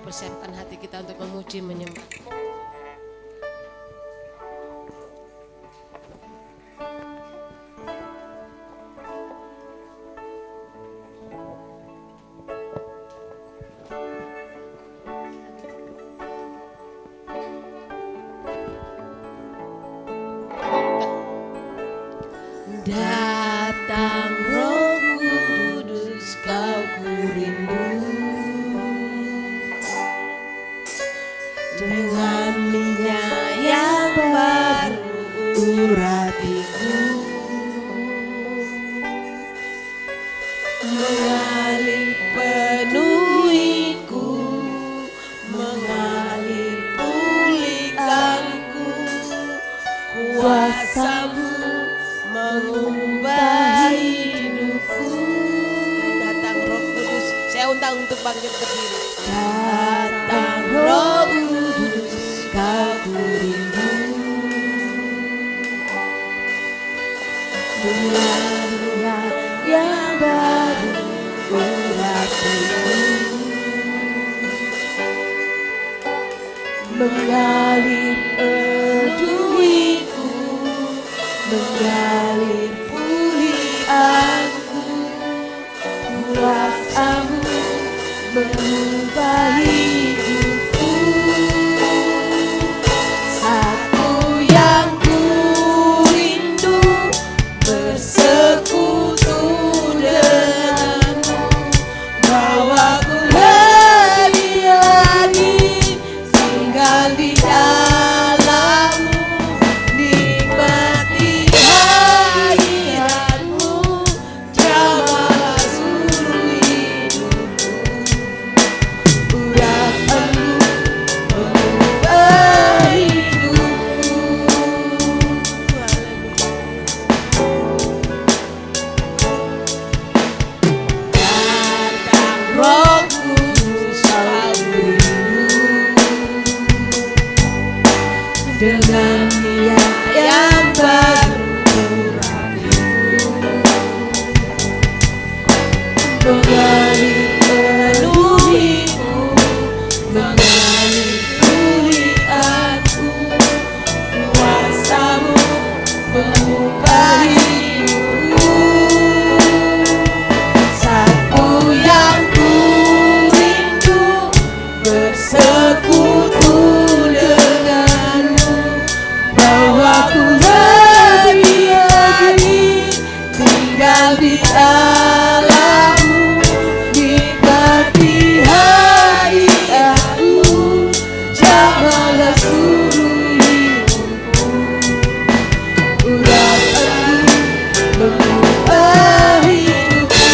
persiapkan hati kita untuk memuji menyembah. Datang Roh Kudus, Kau ku rindu, dengan minyak yang baru uratiku, mengalir penuhiku, mengalir pulihkanku, kuasa-Mu mengubah hidupku. Datang Roh Kudus, saya undang untuk bangkit berdiri. Datang Roh Kudus, Kau ku rindu, dengan minyak yang baru uratiku, mengalir peduliku, mengalir pulihanku, kuasa-Mu mengubah hidupku. Satu yang ku rindu, bersekutu denganmu, bawaku lebih lagi tinggal di dalam-Mu, nikmati hadirat-Mu, jamahlah seluruh hidupku. Urapan-Mu mengubah hidupku. Datang Roh Kudus, Kau rindu, dengan minyak yang baru uratiku, mengalir penuhiku, mengalir pulihkanku, kuasa-Mu mengubah hidupku. Satu yang ku rindu, bersekutu denganmu, bawaku lebih lagi tinggal di dalam-Mu, nikmati hadirat-Mu, jamahlah seluruh hidupku. Urapan-Mu mengubah hidupku.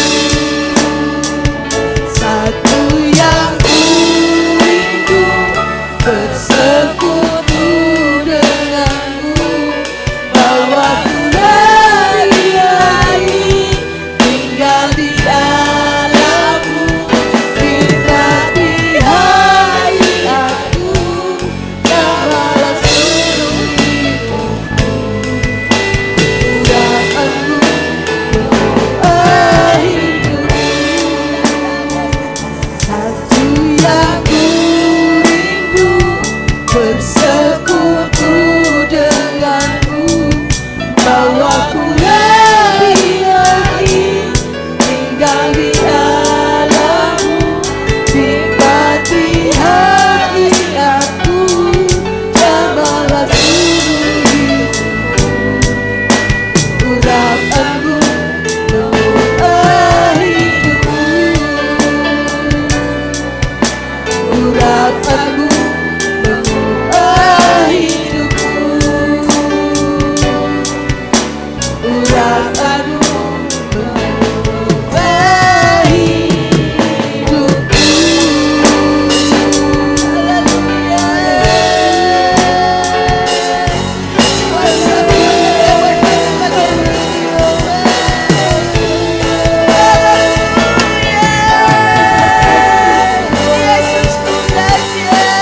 Satu yang ku rindu, bersekutu denganmu, bawaku lebih lagi tinggal di dalam-Mu, nikmati hadirat-Mu, jamahlah seluruh hidupku. Urapan-Mu mengubah hidupku. Satu yang ku rindu, bersekutu denganmu, bawaku lebih lagi tinggal di dalam-Mu, nikmati hadirat-Mu, jamahlah seluruh hidupku. Urapan-Mu mengubah hidupku. Urapan-Mu mengubah hidupku. Urapan-Mu mengubah hidupku. Haleluya. Yesus ku saja.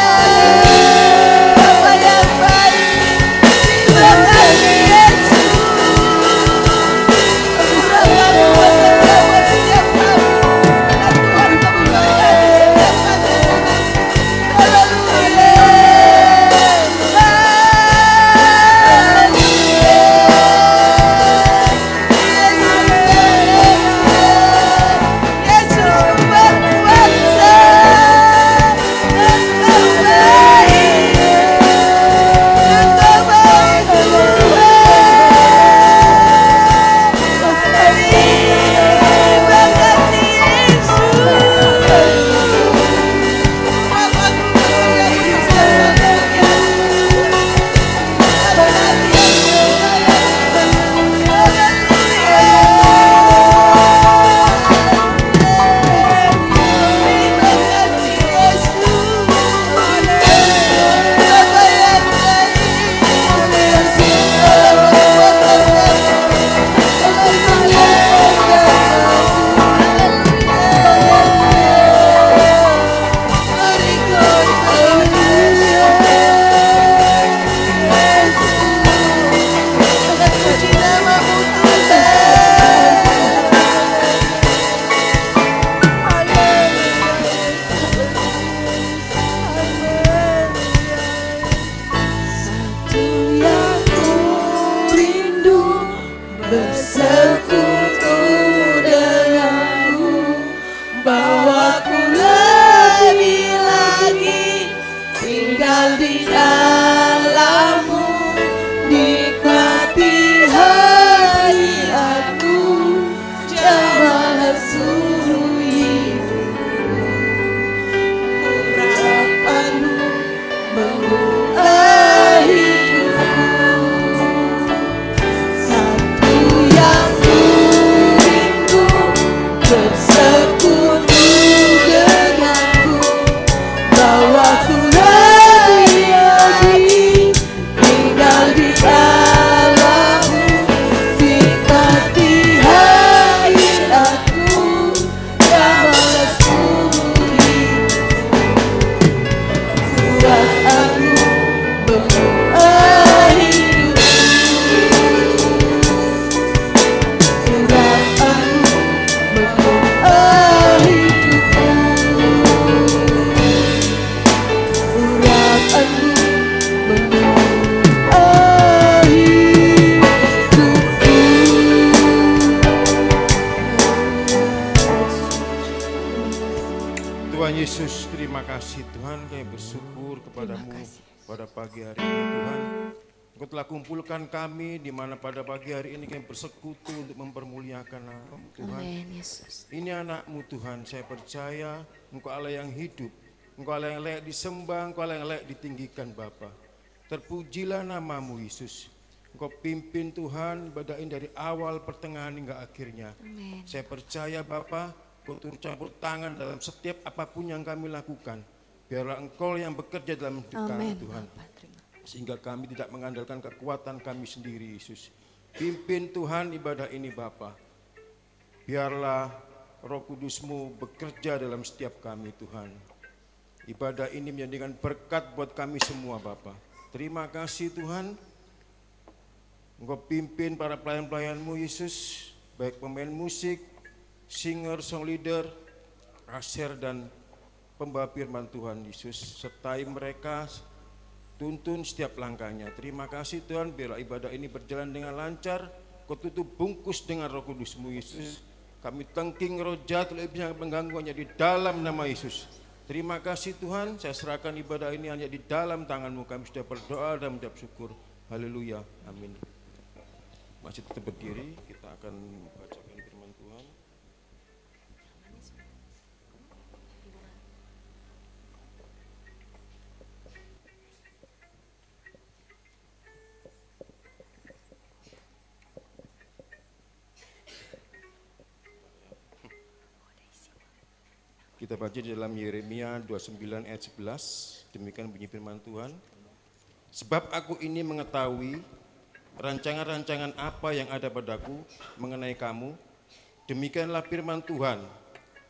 kasih Tuhan, kami bersyukur kepadamu pada pagi hari ini Tuhan. Engkau telah kumpulkan kami di mana pada pagi hari ini kami bersekutu untuk mempermuliakan nama Tuhan. Amin, Yesus. Ini anakmu Tuhan, saya percaya Engkau Allah yang hidup, Engkau Allah yang layak disembah, Engkau Allah yang layak ditinggikan Bapa. Terpujilah namamu Yesus. Engkau pimpin Tuhan ibadah ini dari awal, pertengahan hingga akhirnya. Amin. Saya percaya Bapa, Engkau turut campur tangan dalam setiap apapun yang kami lakukan. Biarlah Engkau yang bekerja dalam hidup kami Tuhan. Sehingga kami tidak mengandalkan kekuatan kami sendiri Yesus. Pimpin Tuhan ibadah ini Bapa. Biarlah Roh Kudus-Mu bekerja dalam setiap kami Tuhan. Ibadah ini menjadikan berkat buat kami semua Bapa. Terima kasih Tuhan. Engkau pimpin para pelayan-pelayan-Mu Yesus. Baik pemain musik, singer, song leader, kasir dan pembawa firman Tuhan Yesus. Sertai mereka, tuntun setiap langkahnya. Terima kasih Tuhan, biarlah ibadah ini berjalan dengan lancar. Kau tutup bungkus dengan Roh Kudus-Mu Yesus. Kami tengking roh jahat lebih yang mengganggu hanya di dalam nama Yesus. Terima kasih Tuhan, saya serahkan ibadah ini hanya di dalam tangan-Mu. Kami sudah berdoa dan mengucap syukur. Haleluya, amin. Masih tetap berdiri, kita akan bacakan firman Tuhan. Kita baca di dalam Yeremia 29 ayat 11, demikian bunyi firman Tuhan. Sebab aku ini mengetahui rancangan-rancangan apa yang ada padaku mengenai kamu, demikianlah firman Tuhan,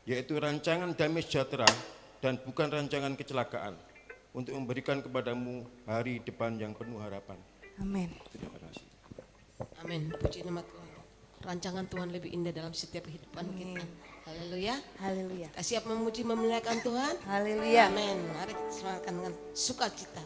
yaitu rancangan damai sejahtera dan bukan rancangan kecelakaan, untuk memberikan kepadamu hari depan yang penuh harapan. Amin. Terima kasih. Amin. Puji nama Tuhan. Rancangan Tuhan lebih indah dalam setiap kehidupan kita. Haleluya. Haleluya. Kita siap memuji memuliakan Tuhan. Haleluya. Amin. Mari kita semangatkan dengan sukacita.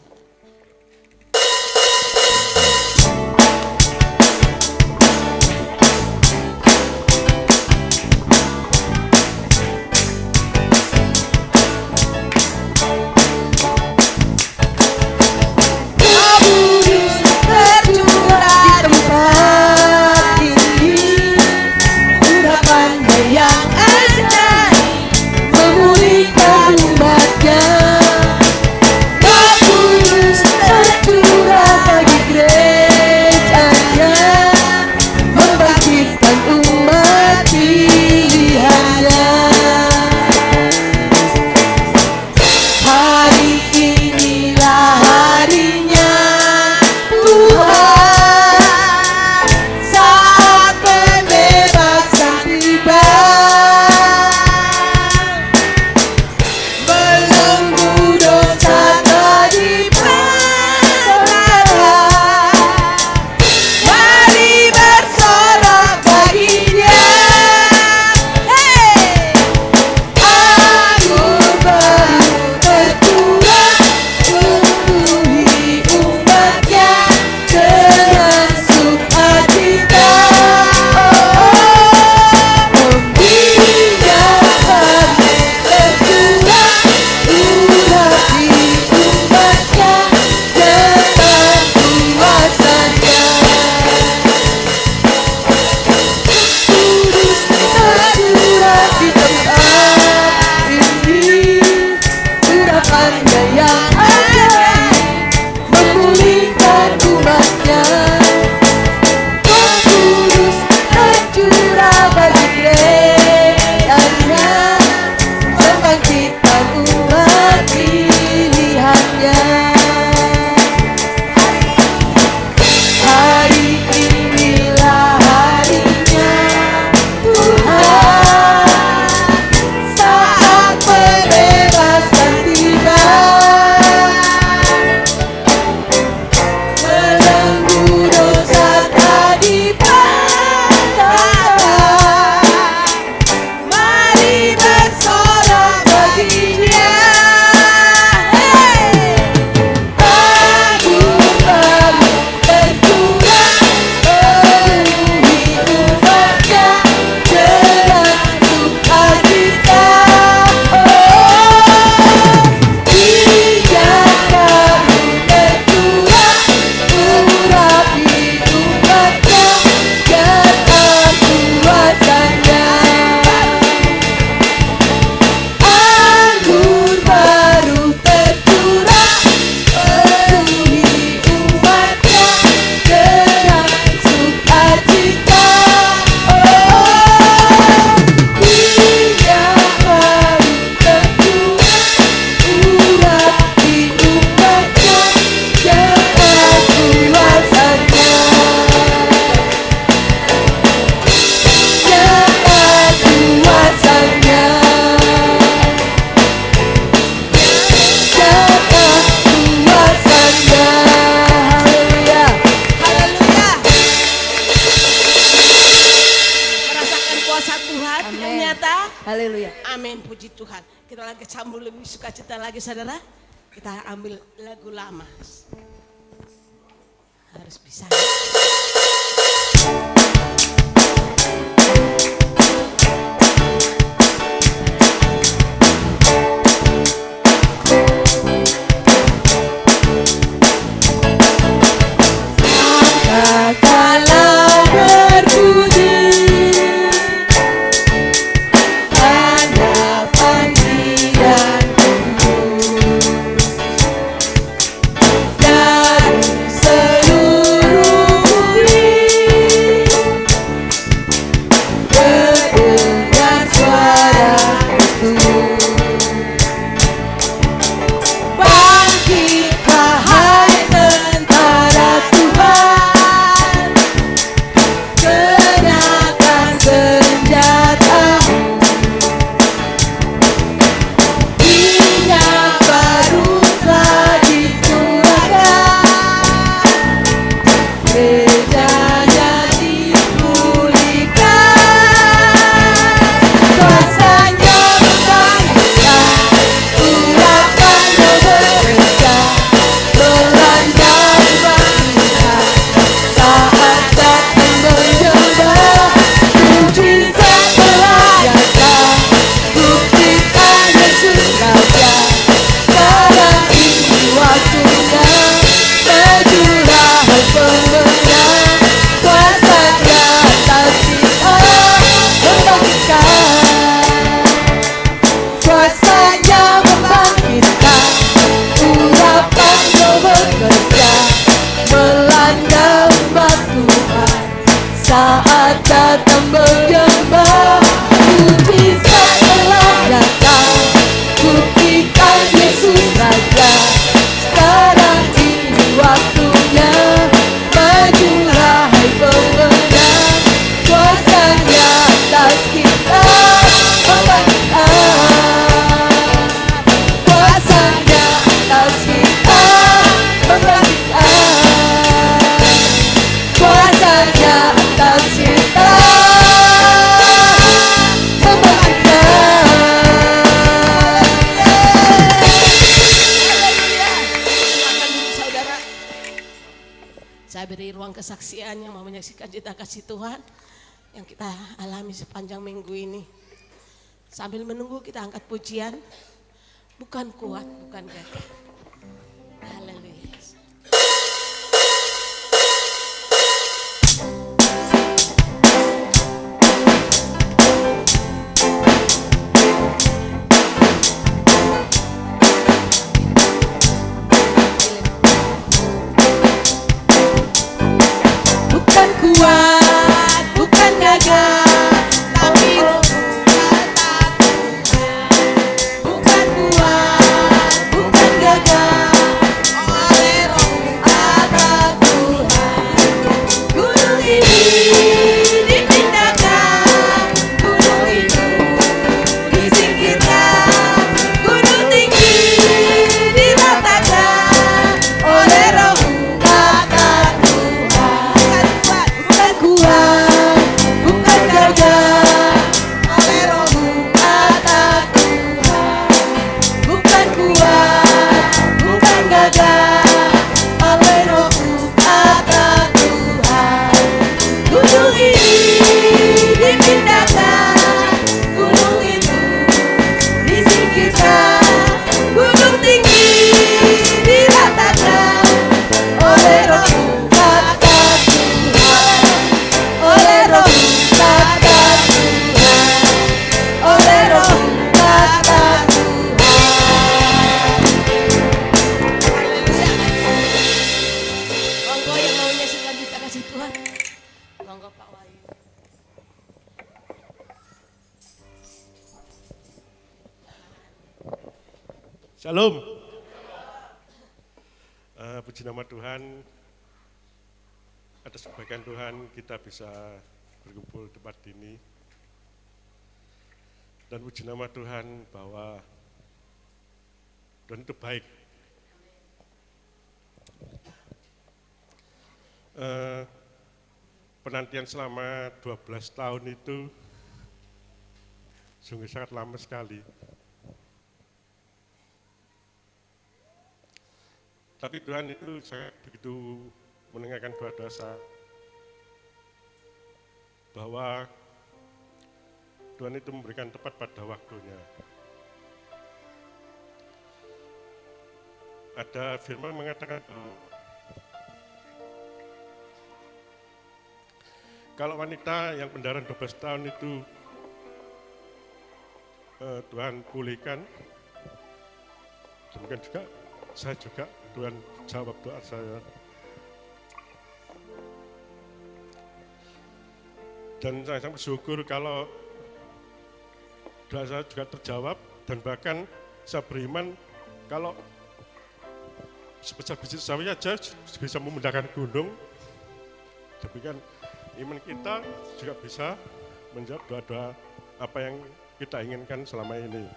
sambung lebih sukacita lagi saudara, kita ambil lagu lama. Harus bisa. Saya beri ruang kesaksian yang mau menyaksikan cita kasih Tuhan yang kita alami sepanjang minggu ini. Sambil menunggu kita angkat pujian, bukan kuat, bukan gagah. Haleluya. Shalom. Puji nama Tuhan, atas kebaikan Tuhan kita bisa berkumpul di tempat ini. Dan puji nama Tuhan bahwa Tuhan itu baik. Penantian selama 12 tahun itu sungguh sangat lama sekali. Tapi Tuhan itu sangat begitu mendengarkan doa-doa saya, bahwa Tuhan itu memberikan tepat pada waktunya. Ada firman mengatakan kalau wanita yang pendaran 12 tahun itu Tuhan pulihkan, demikian juga saya juga Tuhan jawab doa saya. Dan saya sangat bersyukur kalau doa saya juga terjawab, dan bahkan saya beriman kalau sebesar biji sawi aja bisa memindahkan gunung. Demikian iman kita juga bisa menjawab doa-doa apa yang kita inginkan selama ini.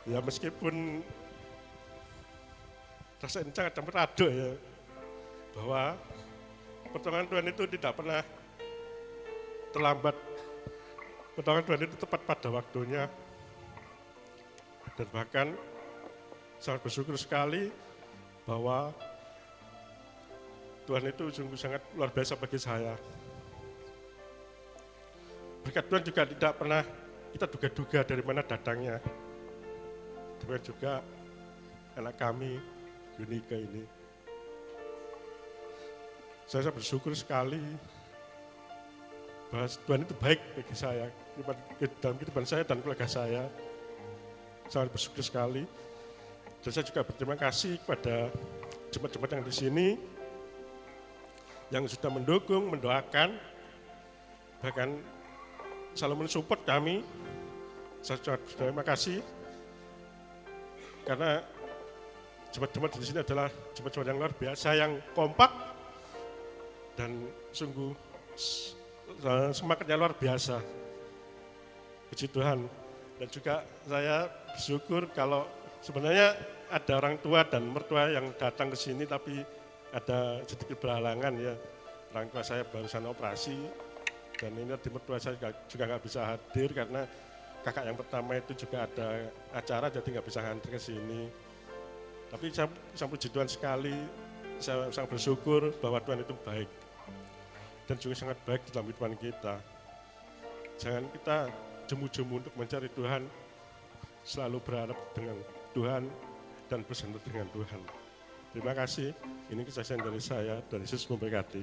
Ya meskipun rasanya sangat campur aduk ya, bahwa pertolongan Tuhan itu tidak pernah terlambat. Pertolongan Tuhan itu tepat pada waktunya. Dan bahkan sangat bersyukur sekali bahwa Tuhan itu sungguh sangat luar biasa bagi saya. Berkat Tuhan juga tidak pernah kita duga-duga dari mana datangnya. Demikian juga anak kami, Yunika ini. Saya bersyukur sekali bahwa Tuhan itu baik bagi saya, dalam kehidupan saya dan keluarga saya. Sangat bersyukur sekali. Dan saya juga berterima kasih kepada jemaat-jemaat yang di sini yang sudah mendukung, mendoakan, bahkan selalu mensupport kami. Saya sangat berterima kasih karena jemaat-jemaat di sini adalah jemaat-jemaat yang luar biasa, yang kompak dan sungguh semangatnya luar biasa. Puji Tuhan. Dan juga saya bersyukur kalau sebenarnya ada orang tua dan mertua yang datang ke sini, tapi ada sedikit berhalangan ya. Orang tua saya barusan operasi, dan ini di mertua saya juga nggak bisa hadir karena kakak yang pertama itu juga ada acara, jadi nggak bisa hadir ke sini. Tapi saya puji Tuhan sekali, saya sangat bersyukur bahwa Tuhan itu baik dan juga sangat baik dalam kehidupan kita. Jangan kita jemu-jemu untuk mencari Tuhan, selalu berharap dengan Tuhan dan bersandar dengan Tuhan. Terima kasih, ini kesaksian dari saya, dan Yesus memberkati.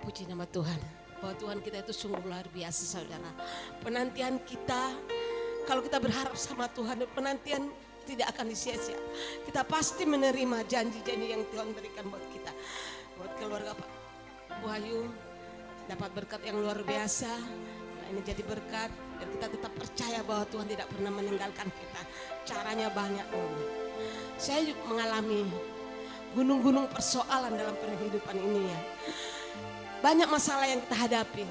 Puji nama Tuhan, bahwa Tuhan kita itu sungguh luar biasa saudara. Penantian kita, kalau kita berharap sama Tuhan, penantian tidak akan disia-sia. Kita pasti menerima janji-janji yang Tuhan berikan buat kita. Buat keluarga Pak Wahyu, dapat berkat yang luar biasa. Nah, ini jadi berkat, dan kita tetap percaya bahwa Tuhan tidak pernah meninggalkan kita. Caranya banyak. Saya juga mengalami gunung-gunung persoalan dalam kehidupan ini ya. Banyak masalah yang kita hadapi.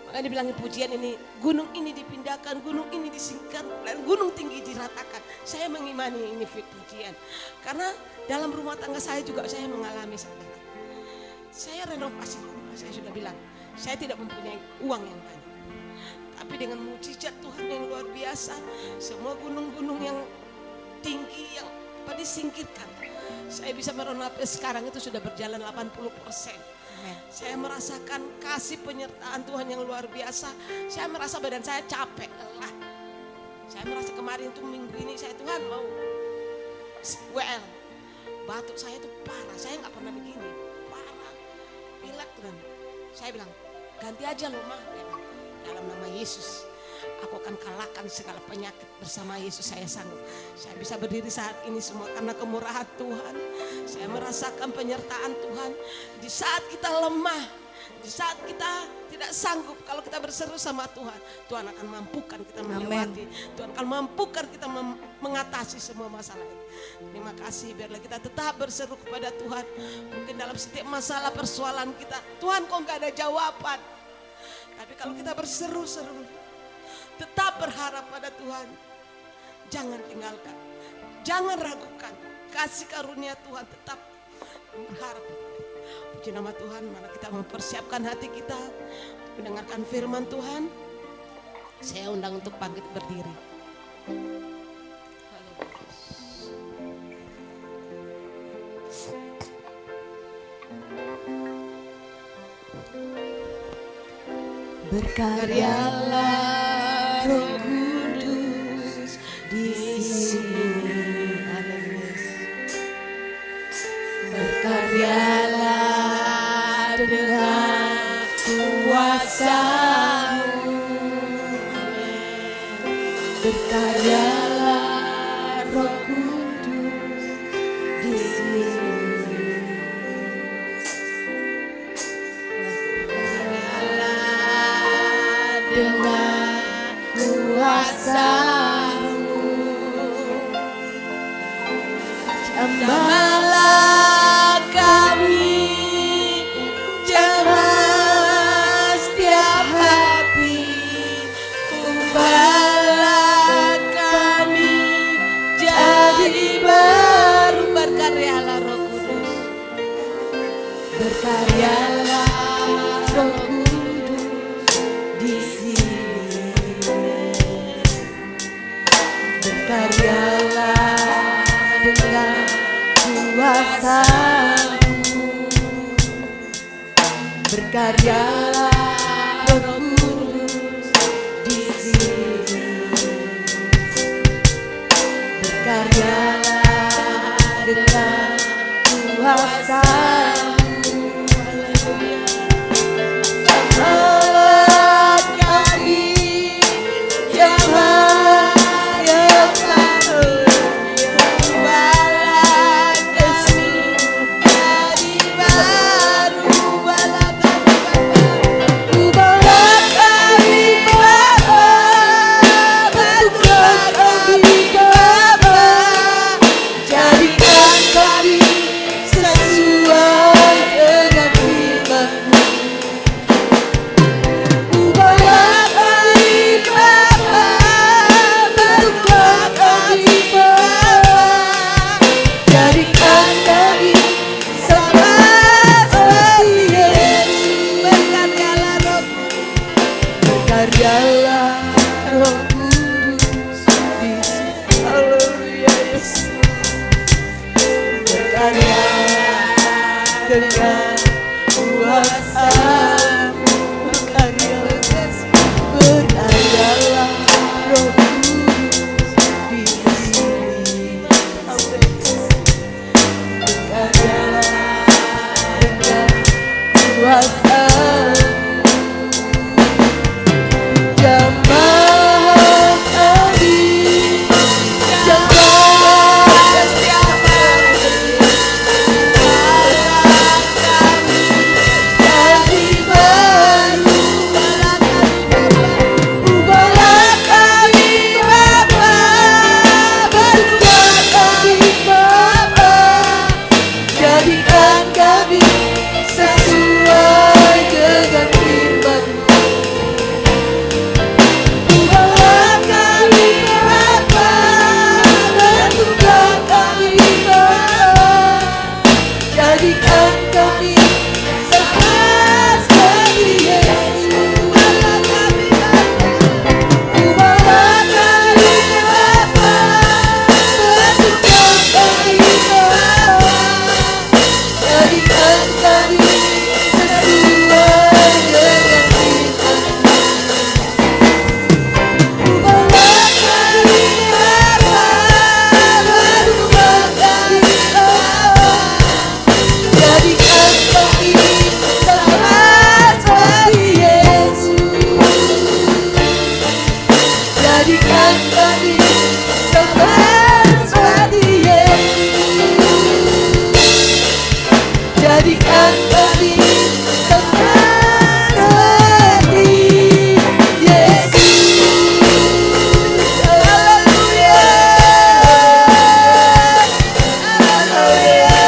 Makanya dibilangin pujian ini, gunung ini dipindahkan, gunung ini disingkirkan, dan gunung tinggi diratakan. Saya mengimani ini pujian. Karena dalam rumah tangga saya juga saya mengalami saudara. Saya renovasi rumah, saya sudah bilang, saya tidak mempunyai uang yang banyak. Tapi dengan mujizat Tuhan yang luar biasa, semua gunung-gunung yang tinggi yang disingkirkan. Saya bisa merenovasi sekarang itu sudah berjalan 80%. Saya merasakan kasih penyertaan Tuhan yang luar biasa. Saya merasa badan saya capek, lelah. Saya merasa kemarin itu minggu ini saya Tuhan mau WL. Batuk saya itu parah, saya nggak pernah begini. Parah, pilek Tuhan. Saya bilang, ganti aja loh mah. Dalam nama Yesus, aku akan kalahkan segala penyakit bersama Yesus, saya sanggup. Saya bisa berdiri saat ini semua karena kemurahan Tuhan. Saya merasakan penyertaan Tuhan. Di saat kita lemah, di saat kita tidak sanggup, kalau kita berseru sama Tuhan, Tuhan akan mampukan kita melewati. Tuhan akan mampukan kita mengatasi semua masalah itu. Terima kasih, biarlah kita tetap berseru kepada Tuhan. Mungkin dalam setiap masalah persoalan kita, Tuhan kok gak ada jawaban. Tapi kalau kita berseru-seru, tetap berharap pada Tuhan. Jangan tinggalkan, jangan ragukan. Kasih karunia Tuhan tetap berharap. Puji nama Tuhan, mana kita mempersiapkan hati kita mendengarkan firman Tuhan. Saya undang untuk bangkit berdiri. Berkaryalah Roh Kudus di sini. Berkaryalah dengan kuasa-Mu. Berkaryalah Roh Kudus di sini. Dengan kuasa-Mu, jamahlah kami, jamah setiap hati, ubahlah kami jadi baru. Berkaryalah Roh Kudus, berkaryalah Roh Kudus di sini. Berkaryalah dengan kuasa-Mu. Berkaryalah Roh Kudus di sini. Berkaryalah dengan kuasa-Mu. Jamahlah kami, jamahlah yang baru, ubahlah kami jadi baru. Ubahlah kami Bapa, bentuklah kami Bapa, jadikan kami sesuai dengan firman-Mu. Ubahlah kami Bapa, bentuklah kami Bapa, jadikan kami sama seperti Yesus. Berkaryalah Roh Kudus di sini. Haleluya Yesus. Berkaryalah dengan kuasa-Mu. Berkaryalah Roh Kudus di sini. Berkaryalah dengan kuasa-Mu. Jamahlah kami, jamahlah setiap hari, ubahlah kami jadi baru. Ubahlah kami Bapa, bentuklah kami Bapa, jadikan kami sesuai dengan firman-Mu. Ubahlah kami Bapa, bentuklah kami Bapa, jadikan kami sama seperti Yesus. Ubahlah kami Bapa, bentuklah kami Bapa, jadikan kami sesuai dengan firman-Mu. Ubahlah kami Bapa, bentuklah kami Bapa, jadikan kami sama seperti Yesus. Jadikan kami sama seperti Yesus. Jadikan kami sama seperti Yesus. Haleluya. Haleluya.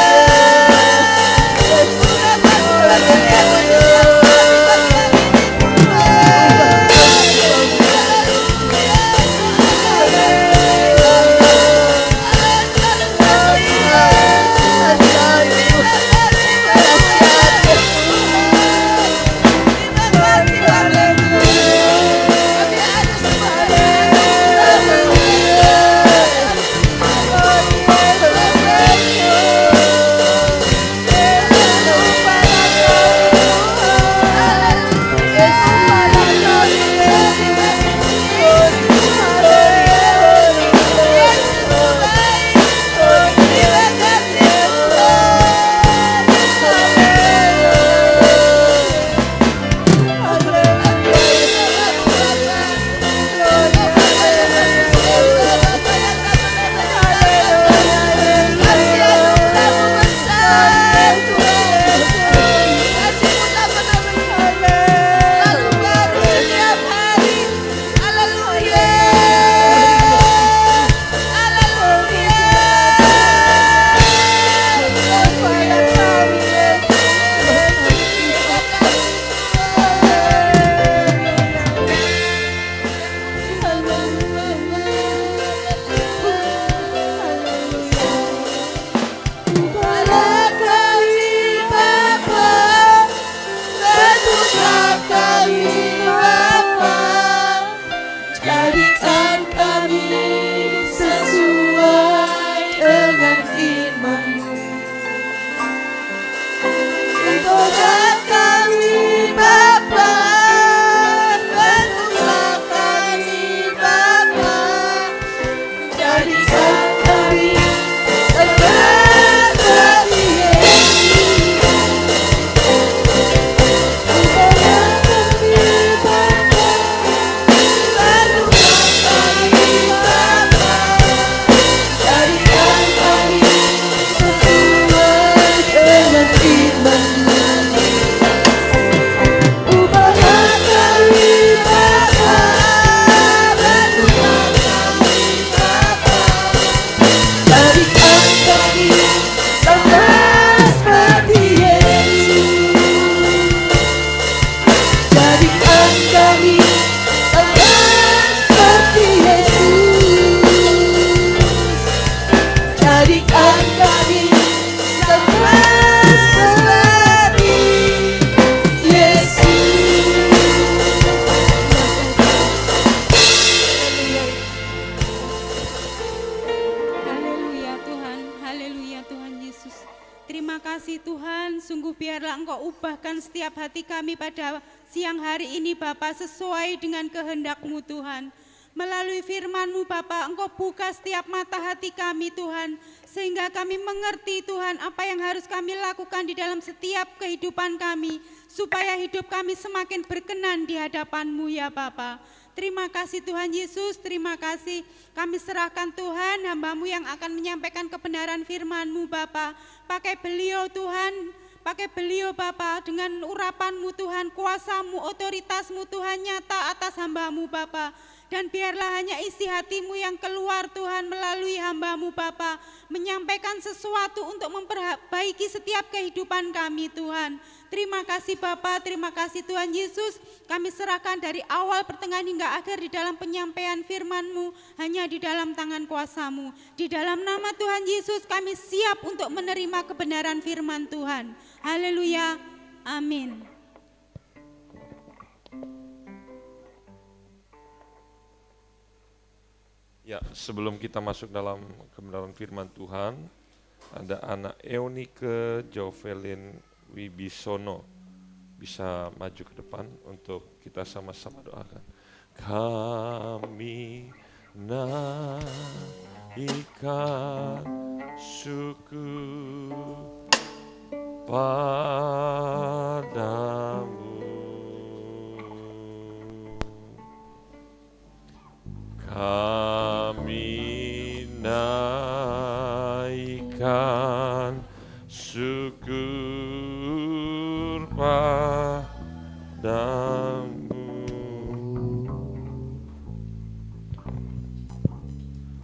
jadikan kami sesuai dengan firman-Mu. Bentuklah kami Bapa, bentuklah kami Bapa, jadikan kami seperti Yesus. Bentuklah kami Bapa, bentuklah kami Bapa, jadikan kami sesuai dengan firman-Mu. Ubahlah kami Bapa, bentuklah kami Bapa, jadikan kami sama seperti Yesus. Jadikan kami sama seperti Yesus. Jadikan kami sama seperti Yesus. Haleluya Tuhan, haleluya Tuhan Yesus. Terima kasih Tuhan, sungguh biarlah Engkau ubahkan setiap hati kami pada siang hari ini Bapa, sesuai dengan kehendak-Mu Tuhan. Melalui firman-Mu Bapa, Engkau buka setiap mata hati kami Tuhan, sehingga kami mengerti Tuhan apa yang harus kami lakukan di dalam setiap kehidupan kami, supaya hidup kami semakin berkenan di hadapan-Mu ya Bapa. Terima kasih Tuhan Yesus, terima kasih. Kami serahkan Tuhan hamba-Mu yang akan menyampaikan kebenaran firman-Mu Bapa. Pakai beliau Tuhan, pakai beliau Bapa, dengan urapan-Mu Tuhan, kuasa-Mu, otoritas-Mu Tuhan nyata atas hamba-Mu Bapa. Dan biarlah hanya isi hati-Mu yang keluar Tuhan melalui hamba-Mu Bapa, menyampaikan sesuatu untuk memperbaiki setiap kehidupan kami Tuhan. Terima kasih Bapa, terima kasih Tuhan Yesus. Kami serahkan dari awal pertengahan hingga akhir di dalam penyampaian firman-Mu, hanya di dalam tangan kuasa-Mu. Di dalam nama Tuhan Yesus kami siap untuk menerima kebenaran firman Tuhan. Haleluya, amin. Ya, sebelum kita masuk dalam kebenaran firman Tuhan, ada anak Eunike Jovelin Wibisono. Bisa maju ke depan untuk kita sama-sama doakan. Kami naikkan syukur padamu. Kami naikkan syukur padamu.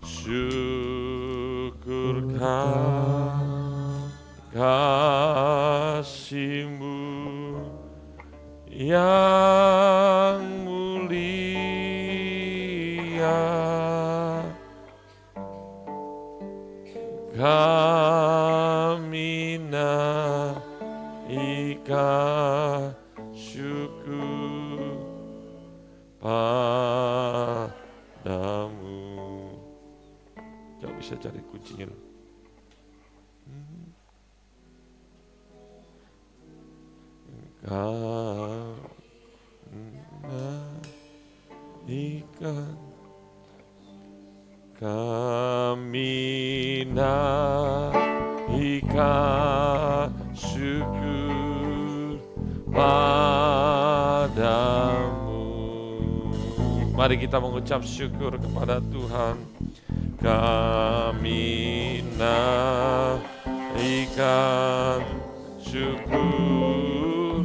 Syukurkan kasih-Mu yang mulia. Kami naikkan syukur padamu. Kau bisa cari kuncinya. Kami naikkan syukur padamu. Mari kita mengucap syukur kepada Tuhan. Kami naikkan syukur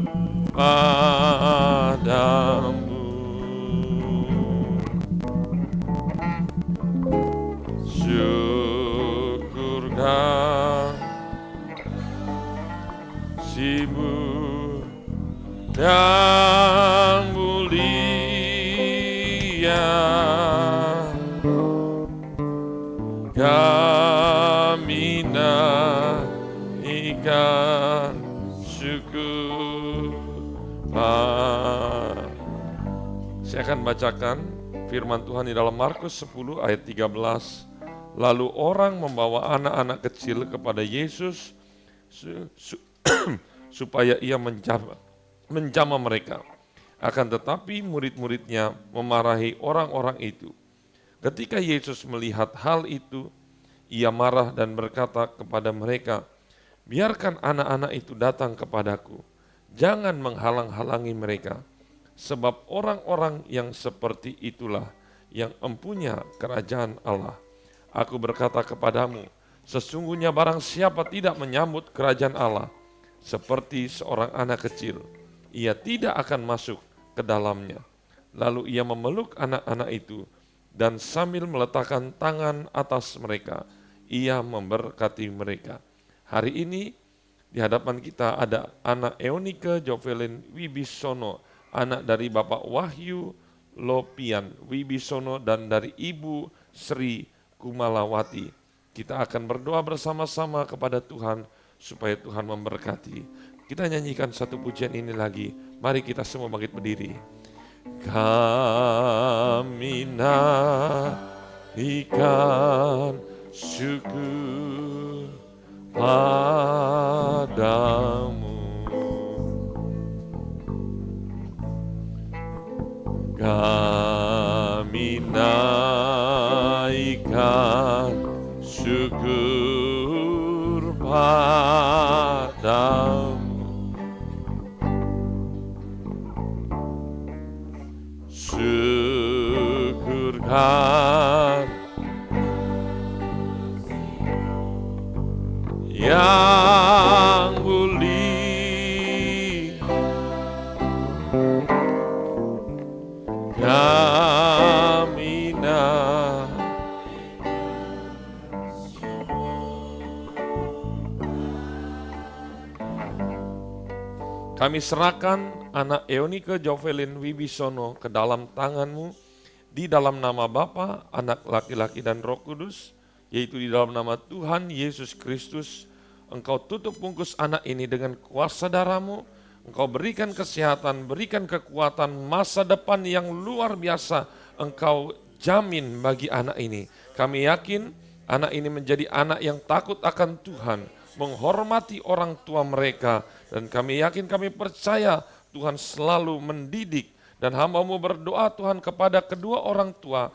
padamu. Syukurkan kasih-Mu yang mulia. Kami naikkan syukur. Saya akan bacakan firman Tuhan di dalam Markus 10 ayat 13. Lalu orang membawa anak-anak kecil kepada Yesus supaya ia menjamah mereka. Akan tetapi murid-muridnya memarahi orang-orang itu. Ketika Yesus melihat hal itu, ia marah dan berkata kepada mereka, biarkan anak-anak itu datang kepadaku. Jangan menghalang-halangi mereka, sebab orang-orang yang seperti itulah yang empunya kerajaan Allah. Aku berkata kepadamu, sesungguhnya barang siapa tidak menyambut kerajaan Allah seperti seorang anak kecil, ia tidak akan masuk ke dalamnya. Lalu ia memeluk anak-anak itu dan sambil meletakkan tangan atas mereka, ia memberkati mereka. Hari ini di hadapan kita ada anak Eunike Jovelyn Wibisono, anak dari Bapak Wahyu Lopian Wibisono dan dari Ibu Sri Kumalawati. Kita akan berdoa bersama-sama kepada Tuhan supaya Tuhan memberkati. Kita nyanyikan satu pujian ini lagi. Mari kita semua bangkit berdiri. Kami naikkan syukur padamu. Kami naikkan syukur padamu. Syukurkan yang boleh kami Kami serahkan anak Eunike Jovelyn Wibisono ke dalam tangan-Mu, di dalam nama Bapa, Anak laki-laki dan Roh Kudus, yaitu di dalam nama Tuhan Yesus Kristus. Engkau tutup bungkus anak ini dengan kuasa darah-Mu, Engkau berikan kesehatan, berikan kekuatan, masa depan yang luar biasa Engkau jamin bagi anak ini. Kami yakin anak ini menjadi anak yang takut akan Tuhan, menghormati orang tua mereka, dan kami yakin, kami percaya Tuhan selalu mendidik, dan hamba-Mu berdoa Tuhan kepada kedua orang tua,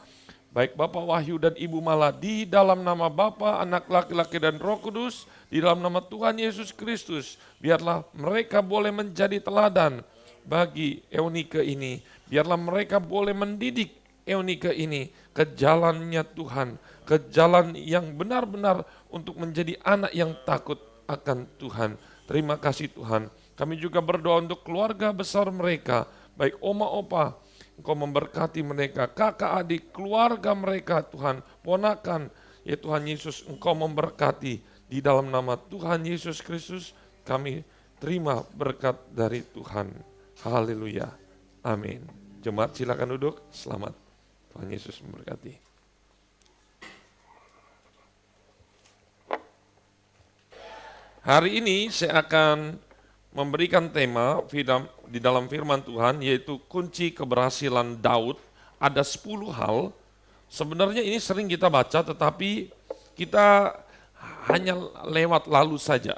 baik Bapak Wahyu dan Ibu Mala, di dalam nama Bapa, Anak laki-laki dan Roh Kudus, di dalam nama Tuhan Yesus Kristus, biarlah mereka boleh menjadi teladan bagi Eunike ini, biarlah mereka boleh mendidik Eunike ini ke jalannya Tuhan, ke jalan yang benar-benar untuk menjadi anak yang takut akan Tuhan. Terima kasih Tuhan. Kami juga berdoa untuk keluarga besar mereka, baik oma opa, Engkau memberkati mereka, kakak adik, keluarga mereka Tuhan, ponakan, ya Tuhan Yesus, Engkau memberkati. Di dalam nama Tuhan Yesus Kristus kami terima berkat dari Tuhan. Haleluya. Amin. Jemaat silakan duduk, selamat. Tuhan Yesus memberkati. Hari ini saya akan memberikan tema di dalam firman Tuhan, yaitu kunci keberhasilan Daud. Ada 10 hal, sebenarnya ini sering kita baca tetapi kita hanya lewat lalu saja.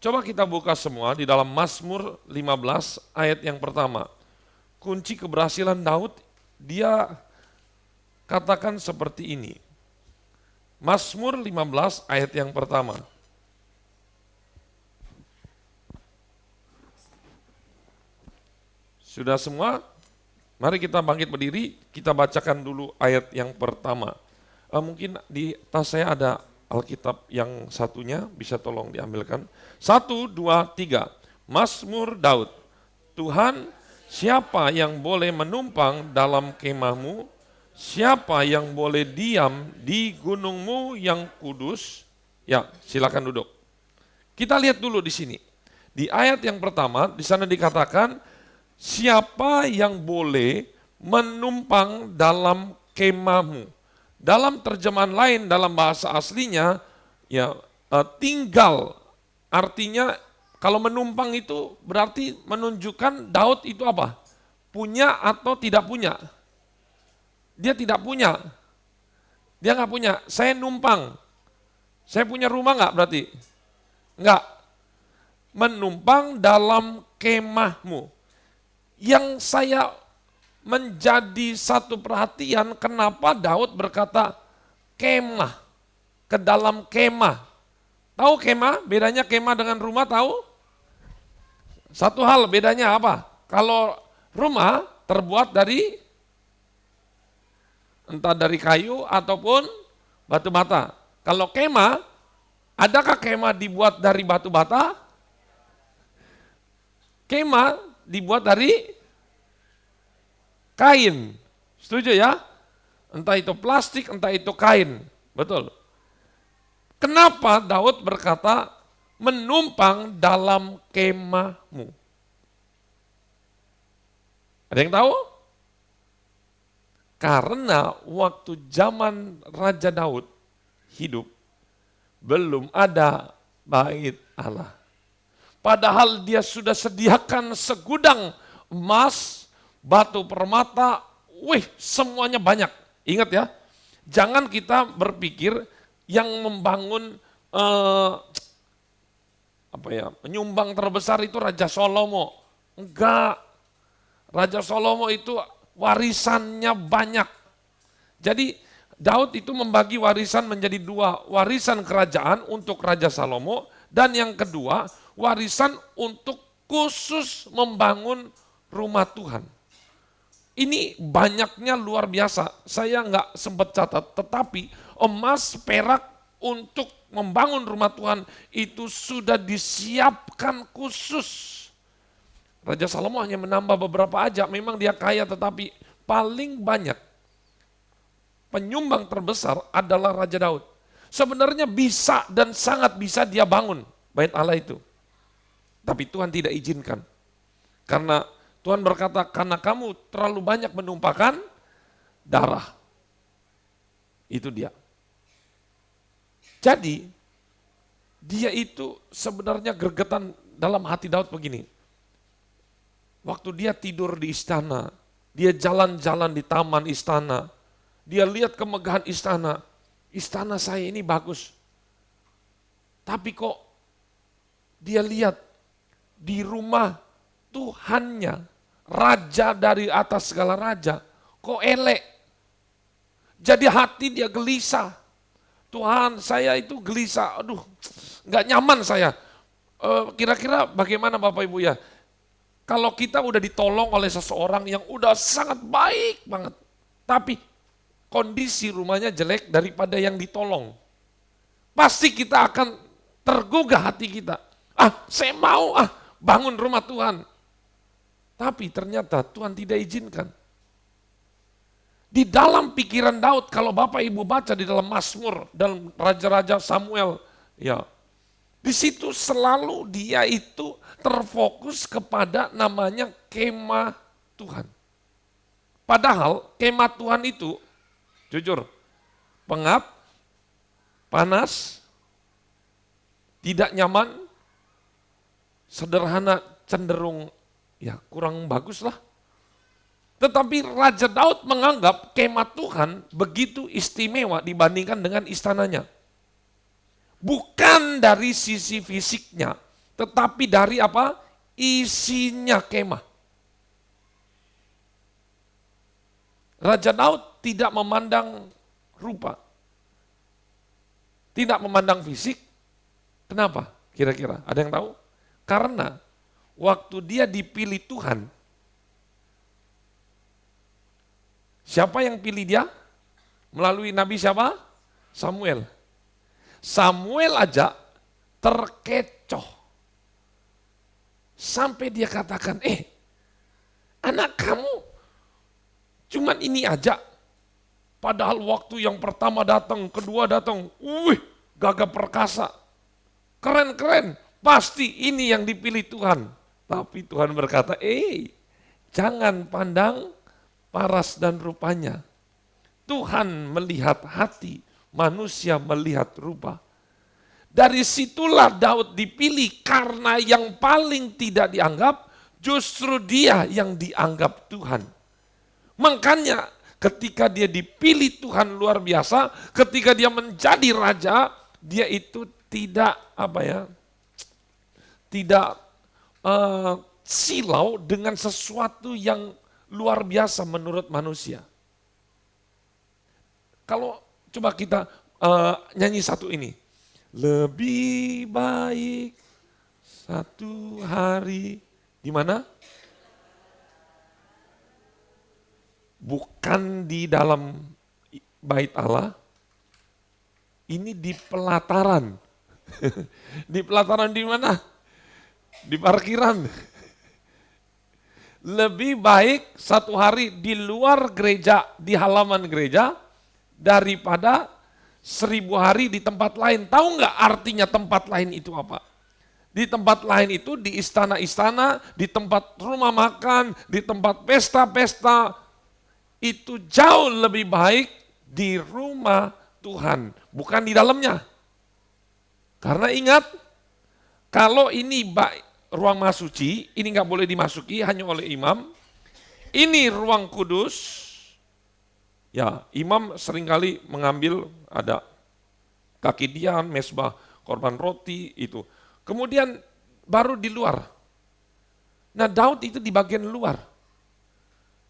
Coba kita buka semua di dalam Mazmur 15 ayat yang pertama. Kunci keberhasilan Daud, dia katakan seperti ini. Mazmur 15 ayat yang pertama. Sudah semua? Mari kita bangkit berdiri, kita bacakan dulu ayat yang pertama. Mungkin di tas saya ada Alkitab yang satunya, bisa tolong diambilkan. 1, 2, 3. Mazmur Daud. Tuhan, siapa yang boleh menumpang dalam kemah-Mu? Siapa yang boleh diam di gunung-Mu yang kudus? Ya, silakan duduk. Kita lihat dulu di sini. Di ayat yang pertama, di sana dikatakan, siapa yang boleh menumpang dalam kemah-Mu? Dalam terjemahan lain, dalam bahasa aslinya, ya tinggal. Artinya kalau menumpang itu berarti menunjukkan Daud itu apa? Punya atau tidak punya? Dia tidak punya. Dia nggak punya. Saya numpang. Saya punya rumah nggak berarti? Nggak. Menumpang dalam kemahmu. Yang saya menjadi satu perhatian, kenapa Daud berkata kemah, ke dalam kemah. Tahu kemah? Bedanya kemah dengan rumah tahu? Satu hal bedanya apa? Kalau rumah terbuat dari entah dari kayu ataupun batu bata. Kalau kemah, adakah kemah dibuat dari batu bata? Kemah dibuat dari kain. Setuju ya? Entah itu plastik, entah itu kain. Betul. Kenapa Daud berkata menumpang dalam kemahmu? Ada yang tahu? Karena waktu zaman Raja Daud hidup, belum ada bait Allah. Padahal dia sudah sediakan segudang emas, batu permata, semuanya banyak. Ingat ya, jangan kita berpikir yang membangun penyumbang terbesar itu Raja Salomo. Enggak. Raja Salomo itu warisannya banyak. Jadi Daud itu membagi warisan menjadi dua, warisan kerajaan untuk Raja Salomo, dan yang kedua warisan untuk khusus membangun rumah Tuhan. Ini banyaknya luar biasa, saya nggak sempat catat, tetapi emas, perak untuk membangun rumah Tuhan itu sudah disiapkan khusus. Raja Salomo hanya menambah beberapa aja, memang dia kaya, tetapi paling banyak penyumbang terbesar adalah Raja Daud. Sebenarnya bisa dan sangat bisa dia bangun bait Allah itu. Tapi Tuhan tidak izinkan. Karena Tuhan berkata, karena kamu terlalu banyak menumpahkan darah. Itu dia. Jadi, dia itu sebenarnya gregetan dalam hati Daud begini. Waktu dia tidur di istana, dia jalan-jalan di taman istana, dia lihat kemegahan istana. Istana saya ini bagus. Tapi kok dia lihat di rumah Tuhannya, raja dari atas segala raja, kok elek. Jadi hati dia gelisah. Tuhan, saya itu gelisah, aduh gak nyaman saya. Kira-kira bagaimana Bapak Ibu ya? Kalau kita udah ditolong oleh seseorang yang udah sangat baik banget, tapi kondisi rumahnya jelek daripada yang ditolong, pasti kita akan tergugah hati kita. Saya mau bangun rumah Tuhan. Tapi ternyata Tuhan tidak izinkan. Di dalam pikiran Daud, kalau Bapak Ibu baca di dalam Mazmur, dalam Raja-Raja Samuel, ya, di situ selalu dia itu terfokus kepada namanya kemah Tuhan. Padahal kemah Tuhan itu, jujur, pengap, panas, tidak nyaman, sederhana, cenderung ya kurang bagus lah. Tetapi Raja Daud menganggap kemah Tuhan begitu istimewa dibandingkan dengan istananya. Bukan dari sisi fisiknya, tetapi dari apa? Isinya kemah. Raja Daud tidak memandang rupa, tidak memandang fisik. Kenapa? Kira-kira ada yang tahu? Karena waktu dia dipilih Tuhan, siapa yang pilih dia? Melalui Nabi siapa? Samuel. Samuel aja terkecoh. Sampai dia katakan, anak kamu cuman ini aja. Padahal waktu yang pertama datang, kedua datang, gagah perkasa. Keren-keren, pasti ini yang dipilih Tuhan. Tapi Tuhan berkata, jangan pandang paras dan rupanya. Tuhan melihat hati, manusia melihat rupa. Dari situlah Daud dipilih karena yang paling tidak dianggap, justru dia yang dianggap Tuhan. Makanya ketika dia dipilih Tuhan luar biasa, ketika dia menjadi raja, dia itu tidak tidak silau dengan sesuatu yang luar biasa menurut manusia. Kalau coba kita nyanyi satu ini. Lebih baik satu hari di mana? Bukan di dalam bait Allah. Ini di pelataran. Di pelataran di mana? Di parkiran. Lebih baik satu hari di luar gereja, di halaman gereja, daripada 1000 hari di tempat lain. Tahu nggak artinya tempat lain itu apa? Di tempat lain itu di istana-istana, di tempat rumah makan, di tempat pesta-pesta. Itu jauh lebih baik di rumah Tuhan, bukan di dalamnya. Karena ingat, kalau ini ruang masuci, ini nggak boleh dimasuki hanya oleh imam. Ini ruang kudus. Ya, imam seringkali mengambil ada kaki dian, mesbah, korban roti itu. Kemudian baru di luar. Nah, Daud itu di bagian luar.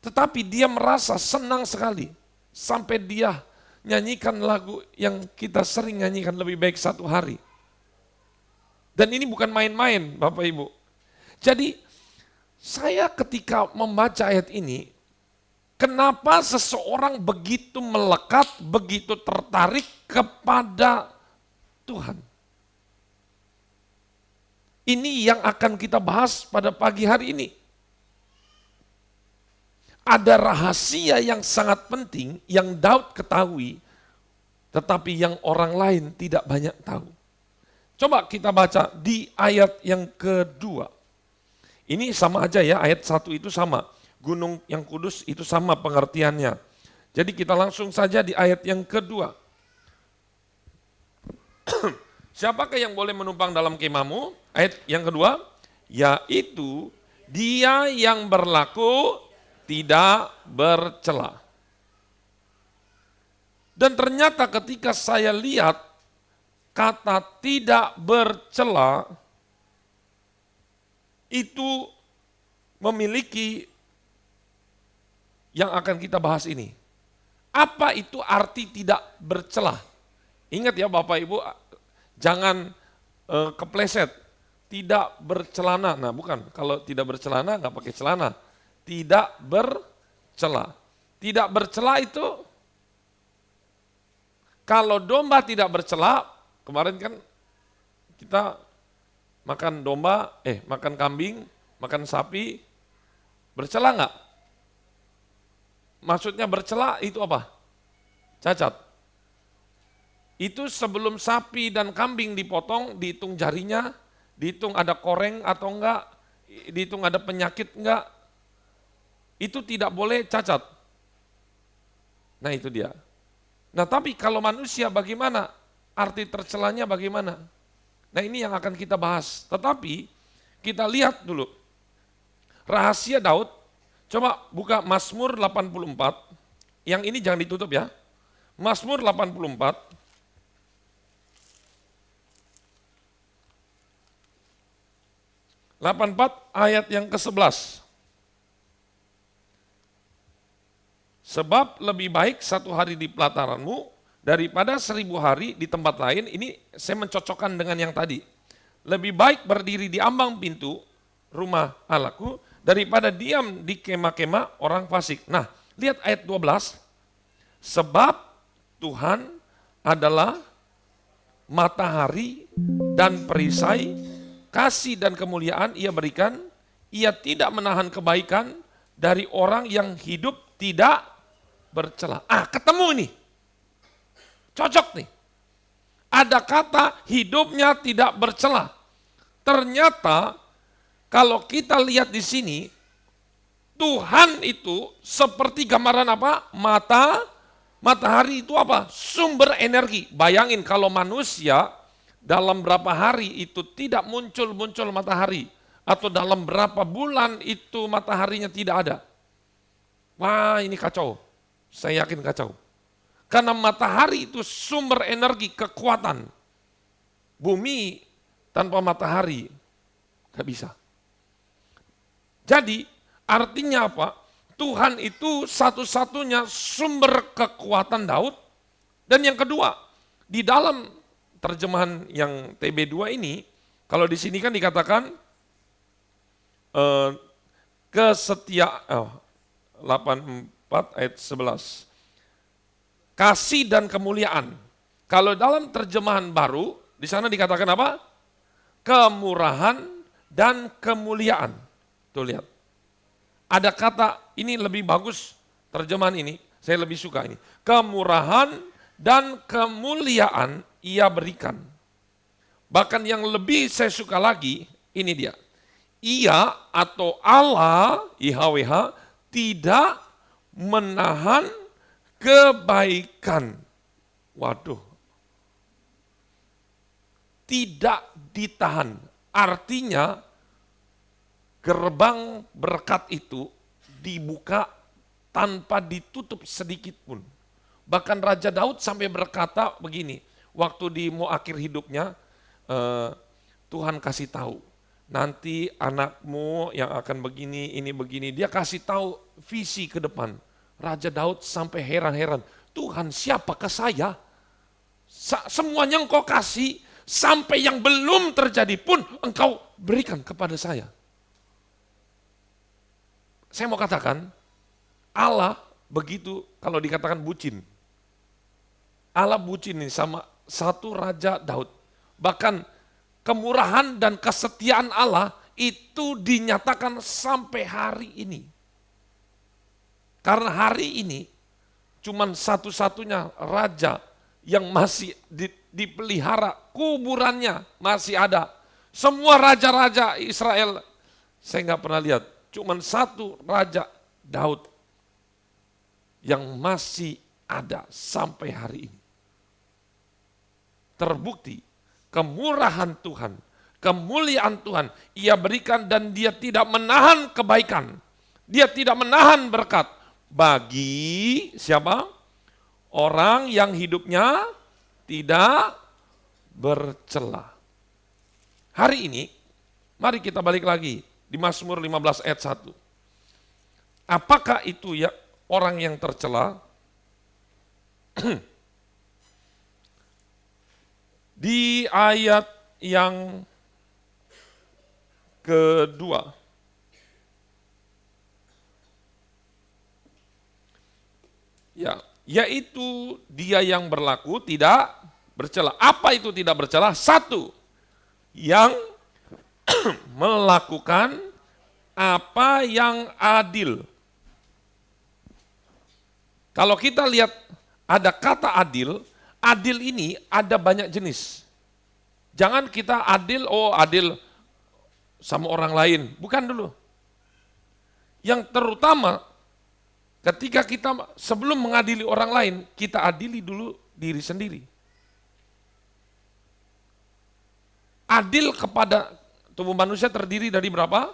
Tetapi dia merasa senang sekali sampai dia nyanyikan lagu yang kita sering nyanyikan lebih baik satu hari. Dan ini bukan main-main, Bapak Ibu. Jadi saya ketika membaca ayat ini, kenapa seseorang begitu melekat, begitu tertarik kepada Tuhan? Ini yang akan kita bahas pada pagi hari ini. Ada rahasia yang sangat penting yang Daud ketahui, tetapi yang orang lain tidak banyak tahu. Coba kita baca di ayat yang kedua. Ini sama aja ya, ayat 1 itu sama. Gunung yang kudus itu sama pengertiannya. Jadi kita langsung saja di ayat yang kedua. Siapakah yang boleh menumpang dalam kemahmu? Ayat yang kedua, yaitu dia yang berlaku tidak bercela. Dan ternyata ketika saya lihat kata tidak bercela itu memiliki yang akan kita bahas ini. Apa itu arti tidak bercela? Ingat ya Bapak Ibu, jangan kepleset. Tidak bercelana, nah bukan, kalau tidak bercelana nggak pakai celana. Tidak bercela. Tidak bercela itu, kalau domba tidak bercela, kemarin kan kita makan domba, makan kambing, makan sapi, bercela nggak? Maksudnya bercela itu apa? Cacat. Itu sebelum sapi dan kambing dipotong, dihitung jarinya, dihitung ada koreng atau enggak, dihitung ada penyakit enggak, itu tidak boleh cacat. Nah itu dia. Nah tapi kalau manusia bagaimana? Arti tercelanya bagaimana? Nah ini yang akan kita bahas. Tetapi kita lihat dulu. Rahasia Daud, coba buka Mazmur 84. Yang ini jangan ditutup ya. Mazmur 84. 84 ayat yang ke-11. Sebab lebih baik satu hari di pelataranmu daripada 1000 hari di tempat lain. Ini saya mencocokkan dengan yang tadi. Lebih baik berdiri di ambang pintu rumah Allahku daripada diam di kemah-kemah orang fasik. Nah, lihat ayat 12. Sebab Tuhan adalah matahari dan perisai, kasih dan kemuliaan ia berikan, ia tidak menahan kebaikan dari orang yang hidup tidak bercela. Ketemu ini. Cocok nih. Ada kata hidupnya tidak bercela. Ternyata kalau kita lihat di sini, Tuhan itu seperti gambaran apa? Matahari itu apa? Sumber energi. Bayangin kalau manusia dalam berapa hari itu tidak muncul matahari. Atau dalam berapa bulan itu mataharinya tidak ada. Wah ini kacau. saya yakin kacau. Karena matahari itu sumber energi, kekuatan. Bumi tanpa matahari gak bisa. Jadi artinya apa? Tuhan itu satu-satunya sumber kekuatan Daud. Dan yang kedua, di dalam terjemahan yang TB2 ini, kalau di sini kan dikatakan 84 ayat 11. Kasih dan kemuliaan. Kalau dalam terjemahan baru, di sana dikatakan apa? Kemurahan dan kemuliaan. Tuh lihat. Ada kata, ini lebih bagus terjemahan ini, saya lebih suka ini. Kemurahan dan kemuliaan ia berikan. Bahkan yang lebih saya suka lagi, ini dia. Ia atau Allah, IHWH, tidak menahan kebaikan. Waduh. Tidak ditahan. Artinya gerbang berkat itu dibuka tanpa ditutup sedikit pun. Bahkan Raja Daud sampai berkata begini, waktu di mau akhir hidupnya, Tuhan kasih tahu, nanti anakmu yang akan begini, ini begini. Dia kasih tahu visi ke depan. Raja Daud sampai heran-heran, Tuhan siapakah saya? Semuanya engkau kasih, sampai yang belum terjadi pun engkau berikan kepada saya. Saya mau katakan, Allah begitu kalau dikatakan bucin. Allah bucin ini sama satu Raja Daud. Bahkan kemurahan dan kesetiaan Allah itu dinyatakan sampai hari ini. Karena hari ini cuman satu-satunya raja yang masih dipelihara, kuburannya masih ada. Semua raja-raja Israel saya nggak pernah lihat. Cuman satu Raja Daud yang masih ada sampai hari ini. Terbukti kemurahan Tuhan, kemuliaan Tuhan, ia berikan dan dia tidak menahan kebaikan. Dia tidak menahan berkat. Bagi siapa? Orang yang hidupnya tidak bercela. Hari ini, mari kita balik lagi di Mazmur 15 ayat 1. Apakah itu ya orang yang tercela? Di ayat yang kedua. Ya, yaitu dia yang berlaku tidak bercela. Apa itu tidak bercela? Satu, yang melakukan apa yang adil. Kalau kita lihat ada kata adil, adil ini ada banyak jenis. Jangan kita adil, adil sama orang lain. Bukan dulu. Yang terutama ketika kita sebelum mengadili orang lain, kita adili dulu diri sendiri. Adil kepada tubuh manusia terdiri dari berapa?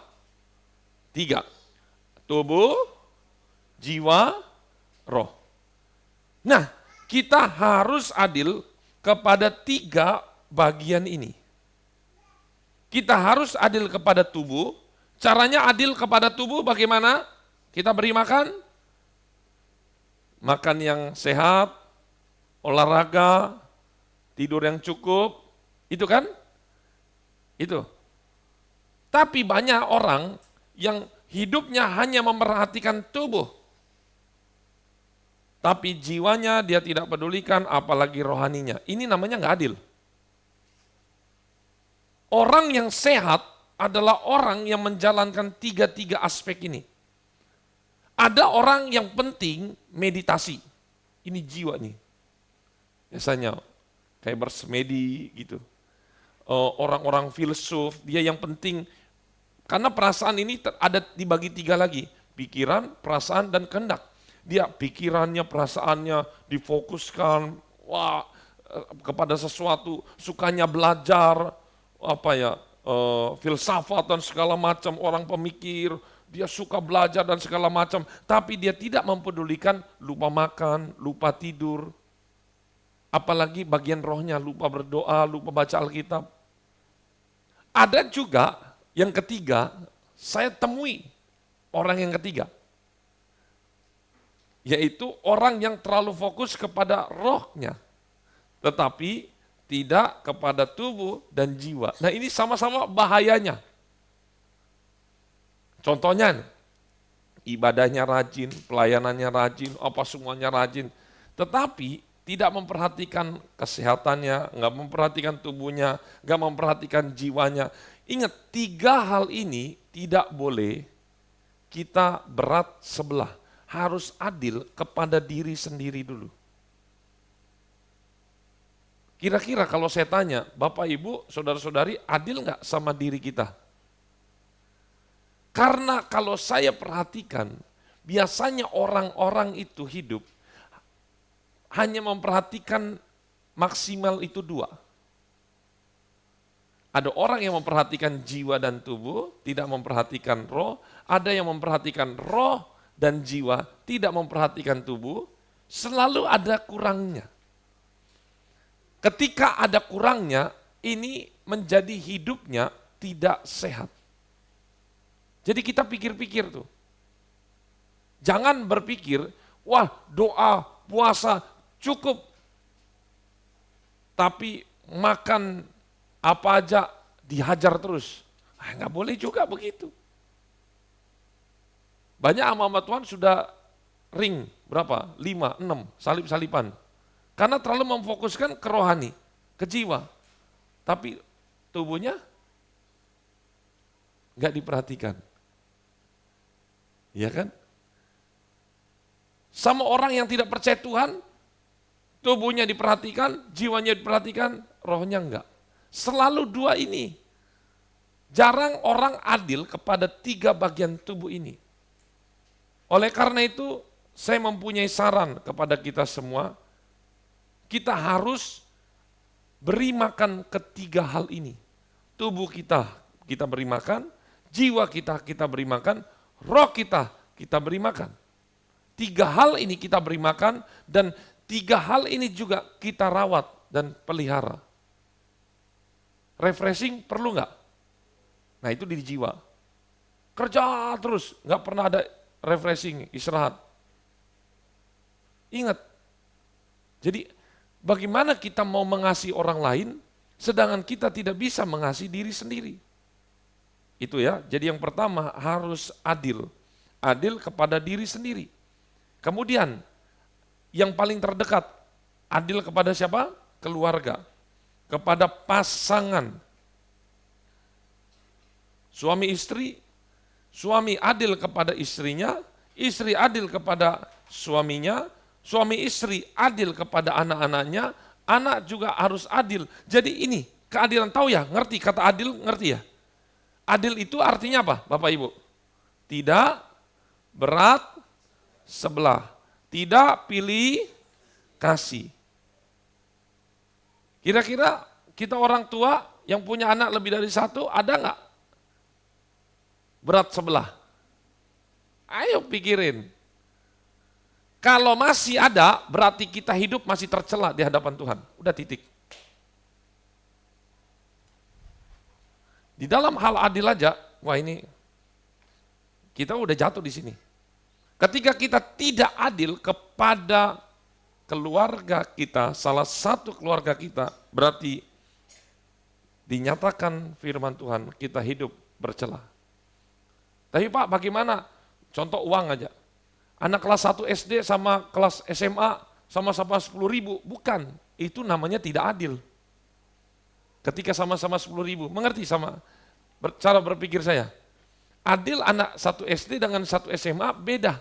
3. Tubuh, jiwa, roh. Nah, kita harus adil kepada 3 bagian ini. Kita harus adil kepada tubuh. Caranya adil kepada tubuh bagaimana? Kita beri makan. Makan yang sehat, olahraga, tidur yang cukup, itu kan? Itu. Tapi banyak orang yang hidupnya hanya memperhatikan tubuh. Tapi jiwanya dia tidak pedulikan, apalagi rohaninya. Ini namanya nggak adil. Orang yang sehat adalah orang yang menjalankan 3 aspek ini. Ada orang yang penting meditasi. Ini jiwa nih. Biasanya kayak bersemedi gitu. Orang-orang filsuf, dia yang penting. Karena perasaan ini ada dibagi 3 lagi. Pikiran, perasaan, dan kehendak. Dia pikirannya, perasaannya difokuskan kepada sesuatu. Sukanya belajar, filsafat dan segala macam. Orang pemikir, dia suka belajar dan segala macam, tapi dia tidak mempedulikan, lupa makan, lupa tidur, apalagi bagian rohnya, lupa berdoa, lupa baca Alkitab. Ada juga yang ketiga, saya temui orang yang ketiga, yaitu orang yang terlalu fokus kepada rohnya, tetapi tidak kepada tubuh dan jiwa. Nah ini sama-sama bahayanya. Contohnya, ibadahnya rajin, pelayanannya rajin, apa semuanya rajin, tetapi tidak memperhatikan kesehatannya, nggak memperhatikan tubuhnya, nggak memperhatikan jiwanya. Ingat, 3 hal ini tidak boleh kita berat sebelah. Harus adil kepada diri sendiri dulu. Kira-kira kalau saya tanya, Bapak Ibu, Saudara-saudari, adil nggak sama diri kita? Karena kalau saya perhatikan, biasanya orang-orang itu hidup hanya memperhatikan maksimal itu 2. Ada orang yang memperhatikan jiwa dan tubuh, tidak memperhatikan roh. Ada yang memperhatikan roh dan jiwa, tidak memperhatikan tubuh. Selalu ada kurangnya. Ketika ada kurangnya, ini menjadi hidupnya tidak sehat. Jadi kita pikir-pikir tuh. Jangan berpikir, wah doa, puasa cukup. Tapi makan apa aja dihajar terus. Nggak boleh juga begitu. Banyak hamba Tuhan sudah ring, berapa? 5, 6, salib-saliban. Karena terlalu memfokuskan ke rohani, ke jiwa. Tapi tubuhnya nggak diperhatikan. Iya kan? Sama orang yang tidak percaya Tuhan, tubuhnya diperhatikan, jiwanya diperhatikan, rohnya enggak. Selalu 2 ini. Jarang orang adil kepada 3 bagian tubuh ini. Oleh karena itu, saya mempunyai saran kepada kita semua, kita harus beri makan ke 3 hal ini. Tubuh kita beri makan, jiwa kita beri makan, roh kita beri makan. 3 hal ini kita beri makan dan 3 hal ini juga kita rawat dan pelihara. Refreshing perlu nggak? Nah itu di jiwa. Kerja terus, nggak pernah ada refreshing, istirahat. Ingat, jadi bagaimana kita mau mengasihi orang lain, sedangkan kita tidak bisa mengasihi diri sendiri. Itu ya, jadi yang pertama harus adil. Adil kepada diri sendiri. Kemudian, yang paling terdekat, adil kepada siapa? Keluarga. Kepada pasangan. Suami istri, suami adil kepada istrinya, istri adil kepada suaminya, suami istri adil kepada anak-anaknya, anak juga harus adil. Jadi ini, keadilan, tahu ya, ngerti kata adil, ngerti ya? Adil itu artinya apa, Bapak Ibu? Tidak berat sebelah, tidak pilih kasih. Kira-kira kita orang tua yang punya anak lebih dari 1, ada nggak berat sebelah? Ayo pikirin. Kalau masih ada, berarti kita hidup masih tercela di hadapan Tuhan. Udah titik. Di dalam hal adil aja, wah ini kita udah jatuh di sini. Ketika kita tidak adil kepada keluarga kita, salah satu keluarga kita, berarti dinyatakan firman Tuhan, kita hidup bercela. Tapi Pak, bagaimana? Contoh uang aja. Anak kelas 1 SD sama kelas SMA sama-sama 10.000, bukan. Itu namanya tidak adil. Ketika sama-sama 10.000, mengerti sama cara berpikir saya? Adil anak 1 SD dengan 1 SMA beda.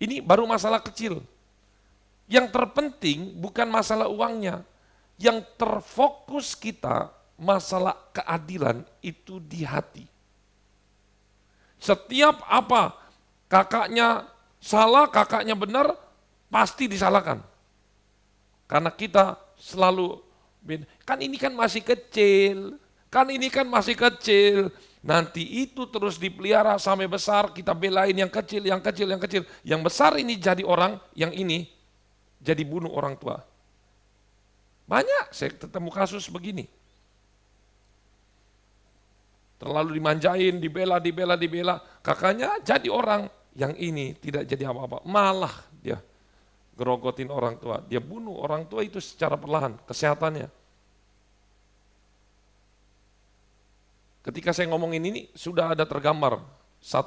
Ini baru masalah kecil. Yang terpenting bukan masalah uangnya. Yang terfokus kita masalah keadilan itu di hati. Setiap apa kakaknya salah, kakaknya benar, pasti disalahkan. Karena kita selalu, kan ini kan masih kecil, kan ini kan masih kecil, Nanti itu terus dipelihara sampai besar, kita belain yang kecil, yang kecil, yang kecil. Yang besar ini jadi orang, yang ini jadi bunuh orang tua. Banyak saya ketemu kasus begini. Terlalu dimanjain, dibela, kakaknya jadi orang, yang ini tidak jadi apa-apa. Malah dia gerogotin orang tua, dia bunuh orang tua itu secara perlahan, kesehatannya. Ketika saya ngomongin ini, sudah ada tergambar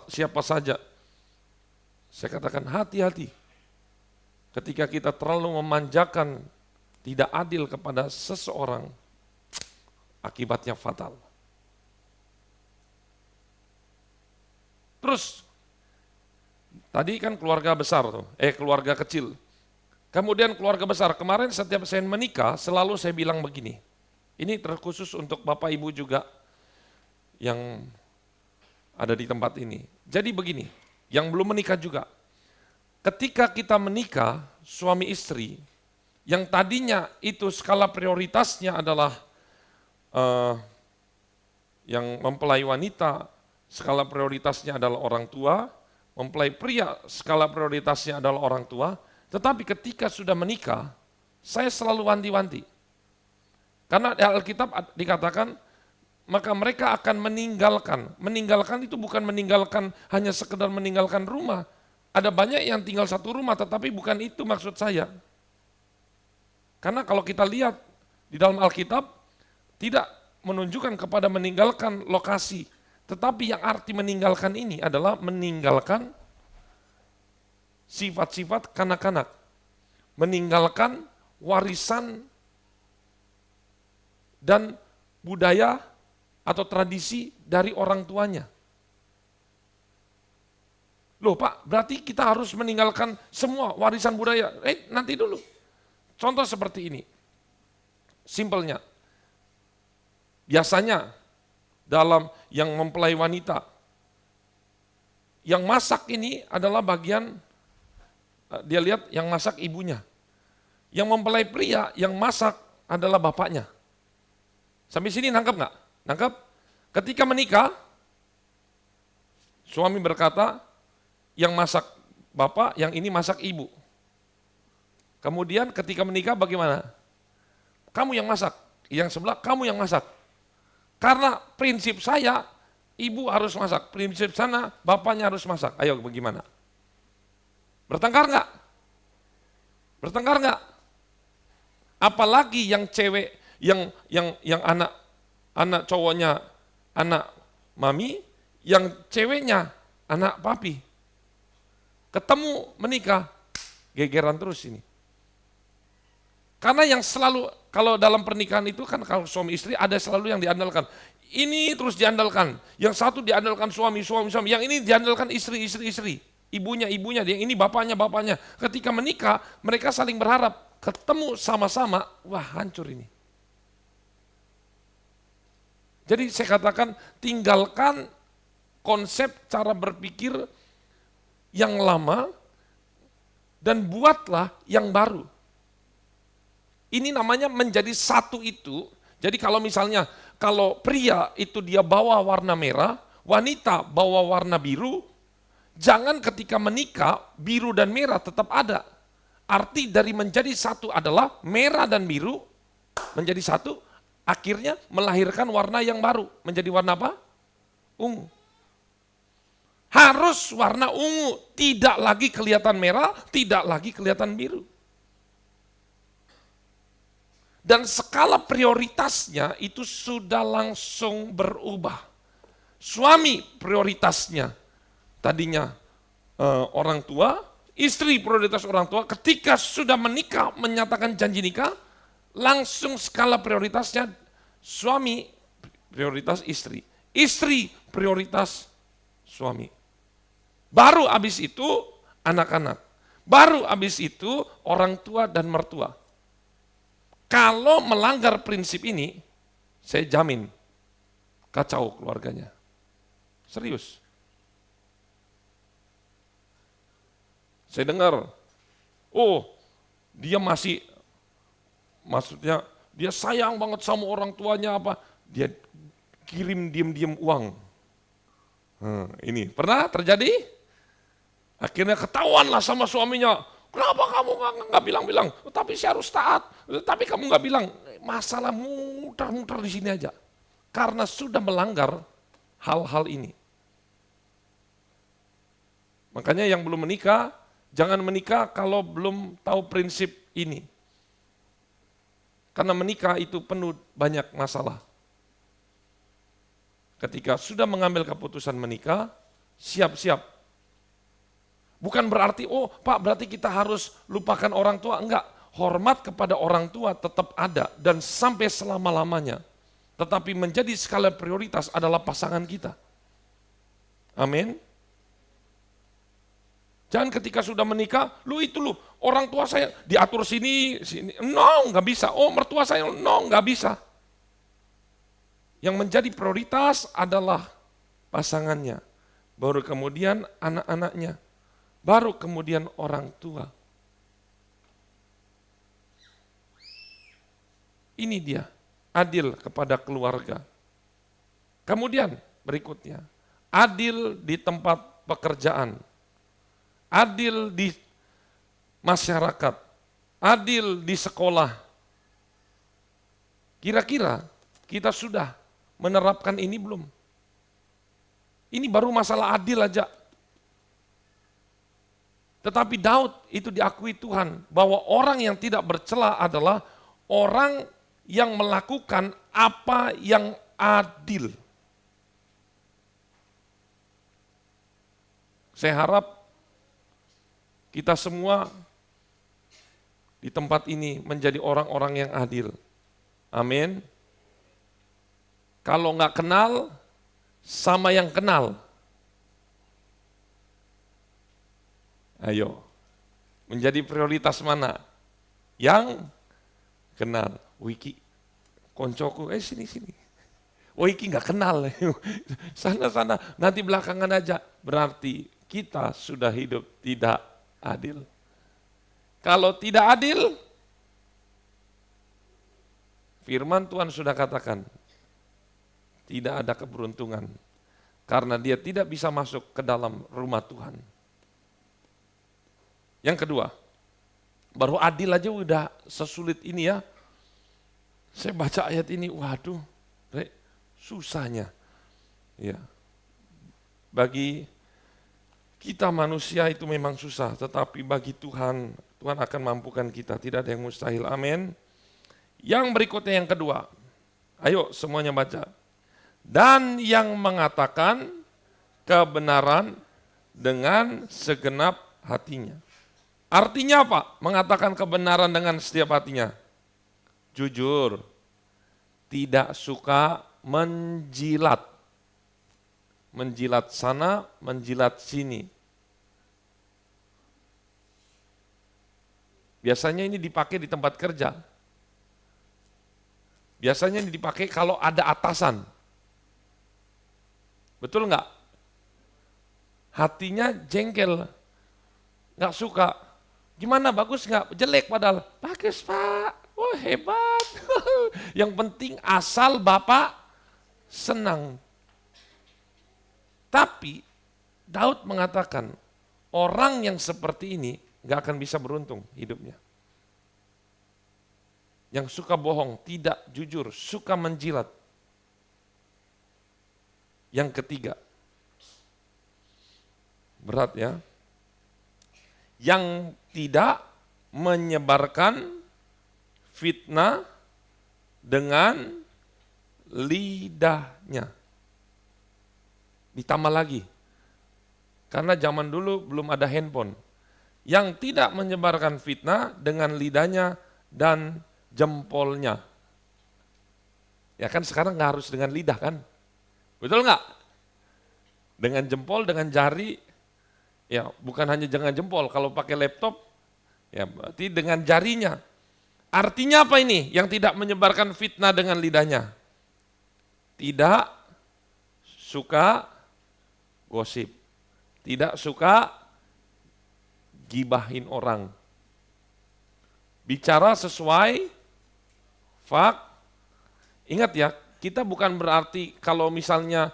siapa saja. Saya katakan hati-hati. Ketika kita terlalu memanjakan, tidak adil kepada seseorang, akibatnya fatal. Terus, tadi kan keluarga besar tuh, keluarga kecil. Kemudian keluarga besar, kemarin setiap saya menikah, selalu saya bilang begini. Ini terkhusus untuk Bapak Ibu juga, yang ada di tempat ini. Jadi begini, yang belum menikah juga. Ketika kita menikah, suami istri, yang tadinya itu skala prioritasnya adalah yang mempelai wanita, skala prioritasnya adalah orang tua, mempelai pria, skala prioritasnya adalah orang tua, tetapi ketika sudah menikah, saya selalu wanti-wanti. Karena di Alkitab dikatakan, maka mereka akan meninggalkan. Meninggalkan itu bukan meninggalkan hanya sekedar meninggalkan rumah. Ada banyak yang tinggal satu rumah, tetapi bukan itu maksud saya. Karena kalau kita lihat di dalam Alkitab, tidak menunjukkan kepada meninggalkan lokasi. Tetapi yang arti meninggalkan ini adalah meninggalkan sifat-sifat kanak-kanak. Meninggalkan warisan dan budaya atau tradisi dari orang tuanya. Loh Pak, berarti kita harus meninggalkan semua warisan budaya. Nanti dulu. Contoh seperti ini. Simpelnya. Biasanya dalam yang mempelai wanita, yang masak ini adalah bagian, dia lihat yang masak ibunya. Yang mempelai pria, yang masak adalah bapaknya. Sampai sini nangkep nggak? Nangkep? Ketika menikah, suami berkata, yang masak bapak, yang ini masak ibu. Kemudian ketika menikah bagaimana? Kamu yang masak, yang sebelah kamu yang masak. Karena prinsip saya, ibu harus masak. Prinsip sana, bapaknya harus masak. Ayo bagaimana? Bertengkar nggak? Bertengkar nggak? Apalagi yang cewek, yang anak cowoknya anak mami, yang ceweknya anak papi. Ketemu menikah, gegeran terus ini. Karena yang selalu, kalau dalam pernikahan itu kan kalau suami istri ada selalu yang diandalkan. Ini terus diandalkan, yang satu diandalkan suami, yang ini diandalkan istri. Ibunya, yang ini bapaknya. Ketika menikah, mereka saling berharap, ketemu sama-sama, wah hancur ini. Jadi saya katakan tinggalkan konsep cara berpikir yang lama dan buatlah yang baru. Ini namanya menjadi satu itu. Jadi kalau misalnya kalau pria itu dia bawa warna merah, wanita bawa warna biru, jangan ketika menikah biru dan merah tetap ada. Arti dari menjadi satu adalah merah dan biru menjadi satu. Akhirnya melahirkan warna yang baru. Menjadi warna apa? Ungu. Harus warna ungu. Tidak lagi kelihatan merah, tidak lagi kelihatan biru. Dan skala prioritasnya itu sudah langsung berubah. Suami prioritasnya tadinya orang tua, istri prioritas orang tua. Ketika sudah menikah, menyatakan janji nikah, langsung skala prioritasnya suami prioritas istri, istri prioritas suami. Baru habis itu anak-anak, baru habis itu orang tua dan mertua. Kalau melanggar prinsip ini, saya jamin kacau keluarganya. Serius. Saya dengar, dia masih, maksudnya dia sayang banget sama orang tuanya apa, dia kirim diam-diam uang Ini pernah terjadi? Akhirnya ketahuanlah sama suaminya. Kenapa kamu nggak bilang-bilang? Tapi saya harus taat. Tapi kamu nggak bilang. Masalah muter-muter di sini aja. Karena sudah melanggar hal-hal ini. Makanya yang belum menikah, jangan menikah kalau belum tahu prinsip ini. Karena menikah itu penuh banyak masalah. Ketika sudah mengambil keputusan menikah, siap-siap. Bukan berarti, oh Pak berarti kita harus lupakan orang tua. Enggak, hormat kepada orang tua tetap ada dan sampai selama-lamanya. Tetapi menjadi skala prioritas adalah pasangan kita. Amin. Jangan ketika sudah menikah, orang tua saya diatur sini. No, nggak bisa. Oh mertua saya, no, nggak bisa. Yang menjadi prioritas adalah pasangannya, baru kemudian anak-anaknya, baru kemudian orang tua. Ini dia, adil kepada keluarga. Kemudian berikutnya, adil di tempat pekerjaan, adil di masyarakat, adil di sekolah. Kira-kira kita sudah menerapkan ini belum? Ini baru masalah adil aja. Tetapi Daud itu diakui Tuhan bahwa orang yang tidak bercela adalah orang yang melakukan apa yang adil. Saya harap kita semua di tempat ini menjadi orang-orang yang adil. Amin. Kalau nggak kenal, sama yang kenal. Ayo, menjadi prioritas mana? Yang kenal. Wiki, koncoku, sini. Wiki nggak kenal. Sana, nanti belakangan aja. Berarti kita sudah hidup tidak adil. Kalau tidak adil, firman Tuhan sudah katakan, tidak ada keberuntungan, karena dia tidak bisa masuk ke dalam rumah Tuhan. Yang kedua, baru adil aja udah sesulit ini ya. Saya baca ayat ini, waduh, susahnya. Ya. Bagi kita manusia itu memang susah, tetapi bagi Tuhan, Tuhan akan mampukan kita, tidak ada yang mustahil, amin. Yang berikutnya yang kedua, ayo semuanya baca. Dan yang mengatakan kebenaran dengan segenap hatinya. Artinya apa? Mengatakan kebenaran dengan setiap hatinya. Jujur, tidak suka menjilat. Menjilat sana, menjilat sini. Biasanya ini dipakai di tempat kerja. Biasanya ini dipakai kalau ada atasan. Betul nggak? Hatinya jengkel, nggak suka. Gimana, bagus nggak? Jelek padahal. Bagus Pak, wah hebat. Yang penting asal Bapak senang. Tapi Daud mengatakan, orang yang seperti ini nggak akan bisa beruntung hidupnya. Yang suka bohong, tidak jujur, suka menjilat. Yang ketiga, berat ya, yang tidak menyebarkan fitnah dengan lidahnya. Ditambah lagi, karena zaman dulu belum ada handphone. Yang tidak menyebarkan fitnah dengan lidahnya dan jempolnya. Ya kan sekarang nggak harus dengan lidah kan? Betul nggak? Dengan jempol, dengan jari, ya bukan hanya dengan jempol, kalau pakai laptop, ya berarti dengan jarinya. Artinya apa ini? Yang tidak menyebarkan fitnah dengan lidahnya. Tidak suka gosip, tidak suka gibahin orang. Bicara sesuai fak. Ingat ya, kita bukan berarti kalau misalnya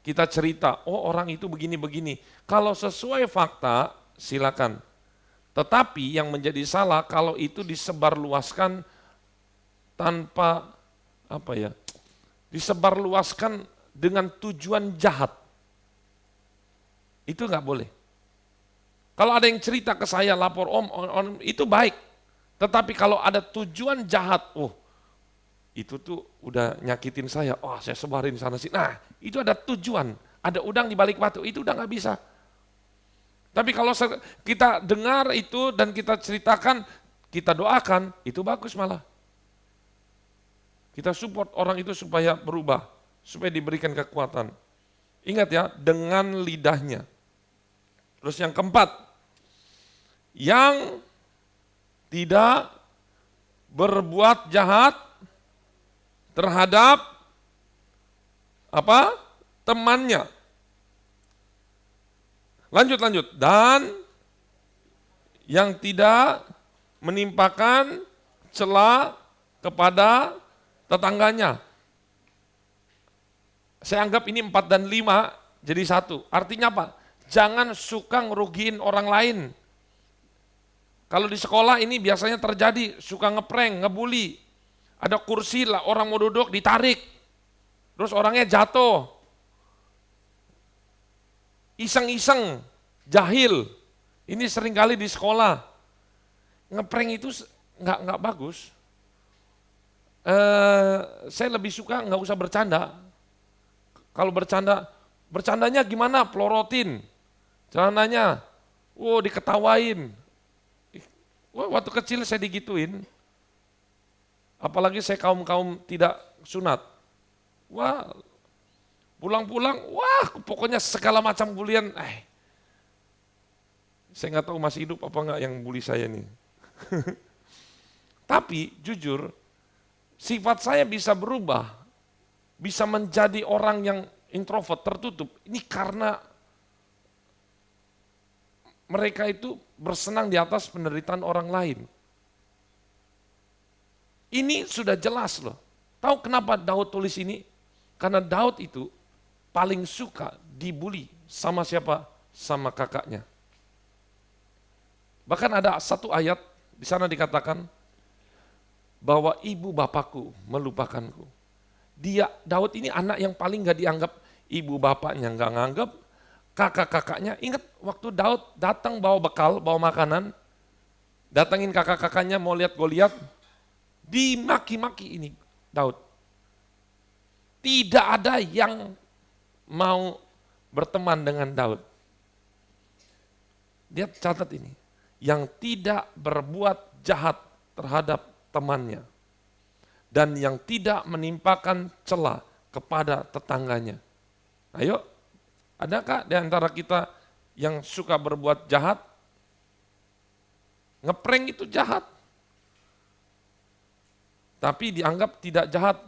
kita cerita, oh orang itu begini-begini. Kalau sesuai fakta, silakan. Tetapi yang menjadi salah kalau itu disebarluaskan tanpa disebarluaskan dengan tujuan jahat. Itu nggak boleh. Kalau ada yang cerita ke saya, lapor om, itu baik. Tetapi kalau ada tujuan jahat, itu tuh udah nyakitin saya, saya sebarin sana sini. Nah, itu ada tujuan, ada udang di balik batu, itu udah nggak bisa. Tapi kalau kita dengar itu dan kita ceritakan, kita doakan, itu bagus malah. Kita support orang itu supaya berubah, supaya diberikan kekuatan. Ingat ya, dengan lidahnya. Terus yang keempat, yang tidak berbuat jahat terhadap temannya. Lanjut. Dan yang tidak menimpakan cela kepada tetangganya. Saya anggap ini 4 dan 5 jadi 1. Artinya apa? Jangan suka ngerugiin orang lain. Kalau di sekolah ini biasanya terjadi, suka ngeprank, ngebully. Ada kursi lah, orang mau duduk ditarik. Terus orangnya jatuh. Iseng-iseng, jahil. Ini seringkali di sekolah. Ngeprank itu nggak bagus. Saya lebih suka nggak usah bercanda. Kalau bercandanya gimana? Pelorotin. Celananya, diketawain. Waktu kecil saya digituin. Apalagi saya kaum tidak sunat. Pulang-pulang, pokoknya segala macam bulian. Saya nggak tahu masih hidup apa nggak yang bully saya nih. Tapi jujur, sifat saya bisa berubah, bisa menjadi orang yang introvert, tertutup. Ini karena mereka itu bersenang di atas penderitaan orang lain. Ini sudah jelas loh. Tahu kenapa Daud tulis ini? Karena Daud itu paling suka dibully sama siapa? Sama kakaknya. Bahkan ada satu ayat di sana dikatakan bahwa ibu bapakku melupakanku. Daud ini anak yang paling gak dianggap, ibu bapaknya gak nganggap, kakak-kakaknya. Ingat waktu Daud datang bawa bekal, bawa makanan, datangin kakak-kakaknya mau lihat Goliat, dimaki-maki ini Daud. Tidak ada yang mau berteman dengan Daud. Dia catat ini, yang tidak berbuat jahat terhadap temannya dan yang tidak menimpakan cela kepada tetangganya. Ayo, adakah di antara kita yang suka berbuat jahat? Ngeprank itu jahat. Tapi dianggap tidak jahat.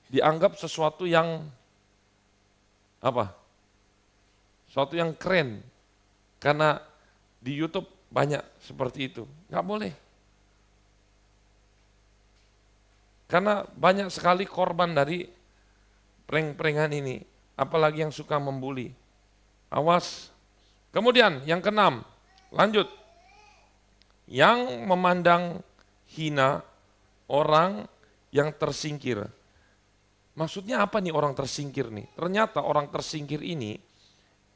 Dianggap sesuatu yang sesuatu yang keren. Karena di YouTube banyak seperti itu. Nggak boleh. Karena banyak sekali korban dari prank-prankan ini. Apalagi yang suka membuli. Awas. Kemudian yang keenam, lanjut. Yang memandang hina orang yang tersingkir. Maksudnya apa nih orang tersingkir nih? Ternyata orang tersingkir ini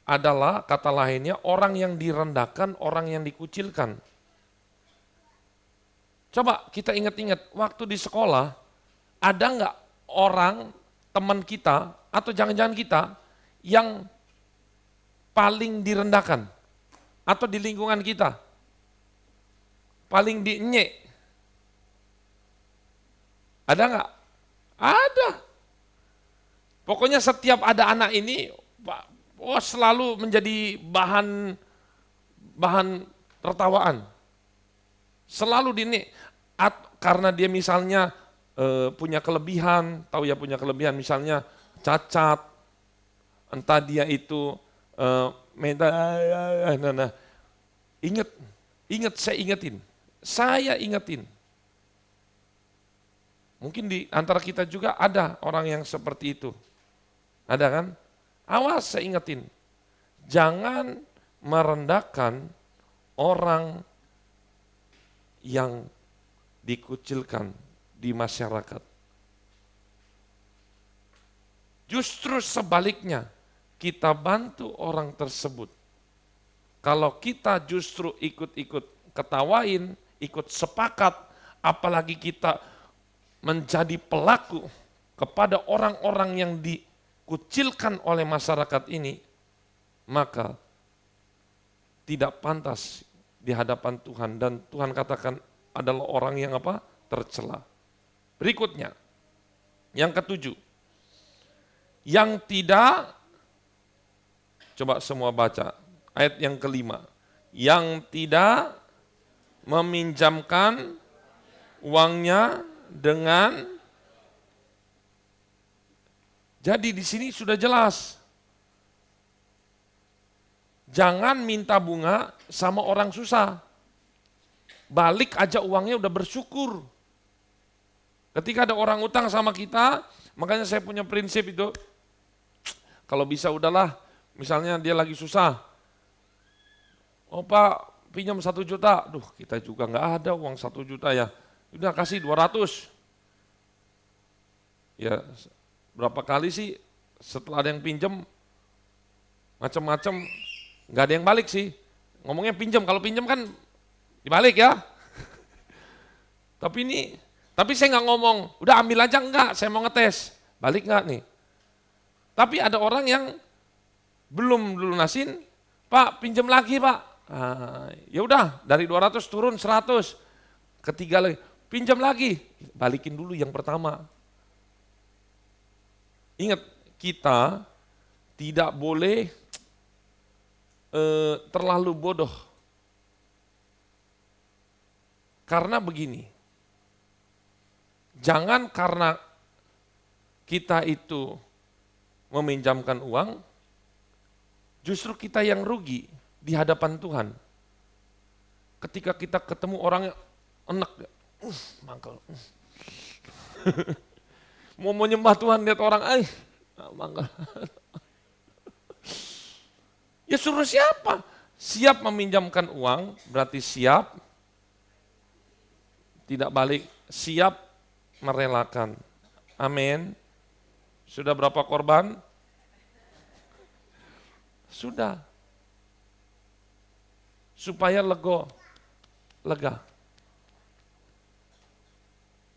adalah kata lainnya orang yang direndahkan, orang yang dikucilkan. Coba kita ingat-ingat waktu di sekolah, ada nggak orang teman kita atau jangan-jangan kita yang paling direndahkan atau di lingkungan kita paling dienyek? Ada nggak? Ada. Pokoknya setiap ada anak ini, selalu menjadi bahan tertawaan. Selalu dienyek. Karena dia misalnya punya kelebihan, misalnya cacat, entah dia itu ingat saya ingetin. Mungkin di antara kita juga ada orang yang seperti itu. Ada kan? Awas, saya ingetin. Jangan merendahkan orang yang dikucilkan di masyarakat. Justru sebaliknya, kita bantu orang tersebut. Kalau kita justru ikut-ikut ketawain, ikut sepakat, apalagi kita menjadi pelaku kepada orang-orang yang dikucilkan oleh masyarakat ini, maka tidak pantas di hadapan Tuhan, dan Tuhan katakan adalah orang yang apa? Tercela. Berikutnya, yang ketujuh, yang tidak, coba semua baca ayat yang kelima, yang tidak meminjamkan uangnya dengan, jadi di sini sudah jelas. Jangan minta bunga sama orang susah. Balik aja uangnya, udah bersyukur. Ketika ada orang utang sama kita, makanya saya punya prinsip itu, kalau bisa udahlah, misalnya dia lagi susah. Oh Pak, pinjam 1 juta. Duh, kita juga nggak ada uang 1 juta ya. Udah kasih 200. Ya, berapa kali sih setelah ada yang pinjam, macam-macam, nggak ada yang balik sih. Ngomongnya pinjam, kalau pinjam kan dibalik ya. Tapi saya nggak ngomong, udah ambil aja enggak, saya mau ngetes, balik nggak nih. Tapi ada orang yang belum lunasin, Pak pinjam lagi Pak. Ya udah dari 200 turun 100, ketiga lagi, pinjam lagi, balikin dulu yang pertama. Ingat, kita tidak boleh terlalu bodoh. Karena begini, jangan karena kita itu meminjamkan uang, justru kita yang rugi di hadapan Tuhan. Ketika kita ketemu orang yang enak, mangkel. Mau menyembah Tuhan, lihat orang, mangkel. Ya suruh siapa? Siap meminjamkan uang, berarti siap tidak balik, siap merelakan. Amin. Sudah berapa korban? Sudah. Supaya lega.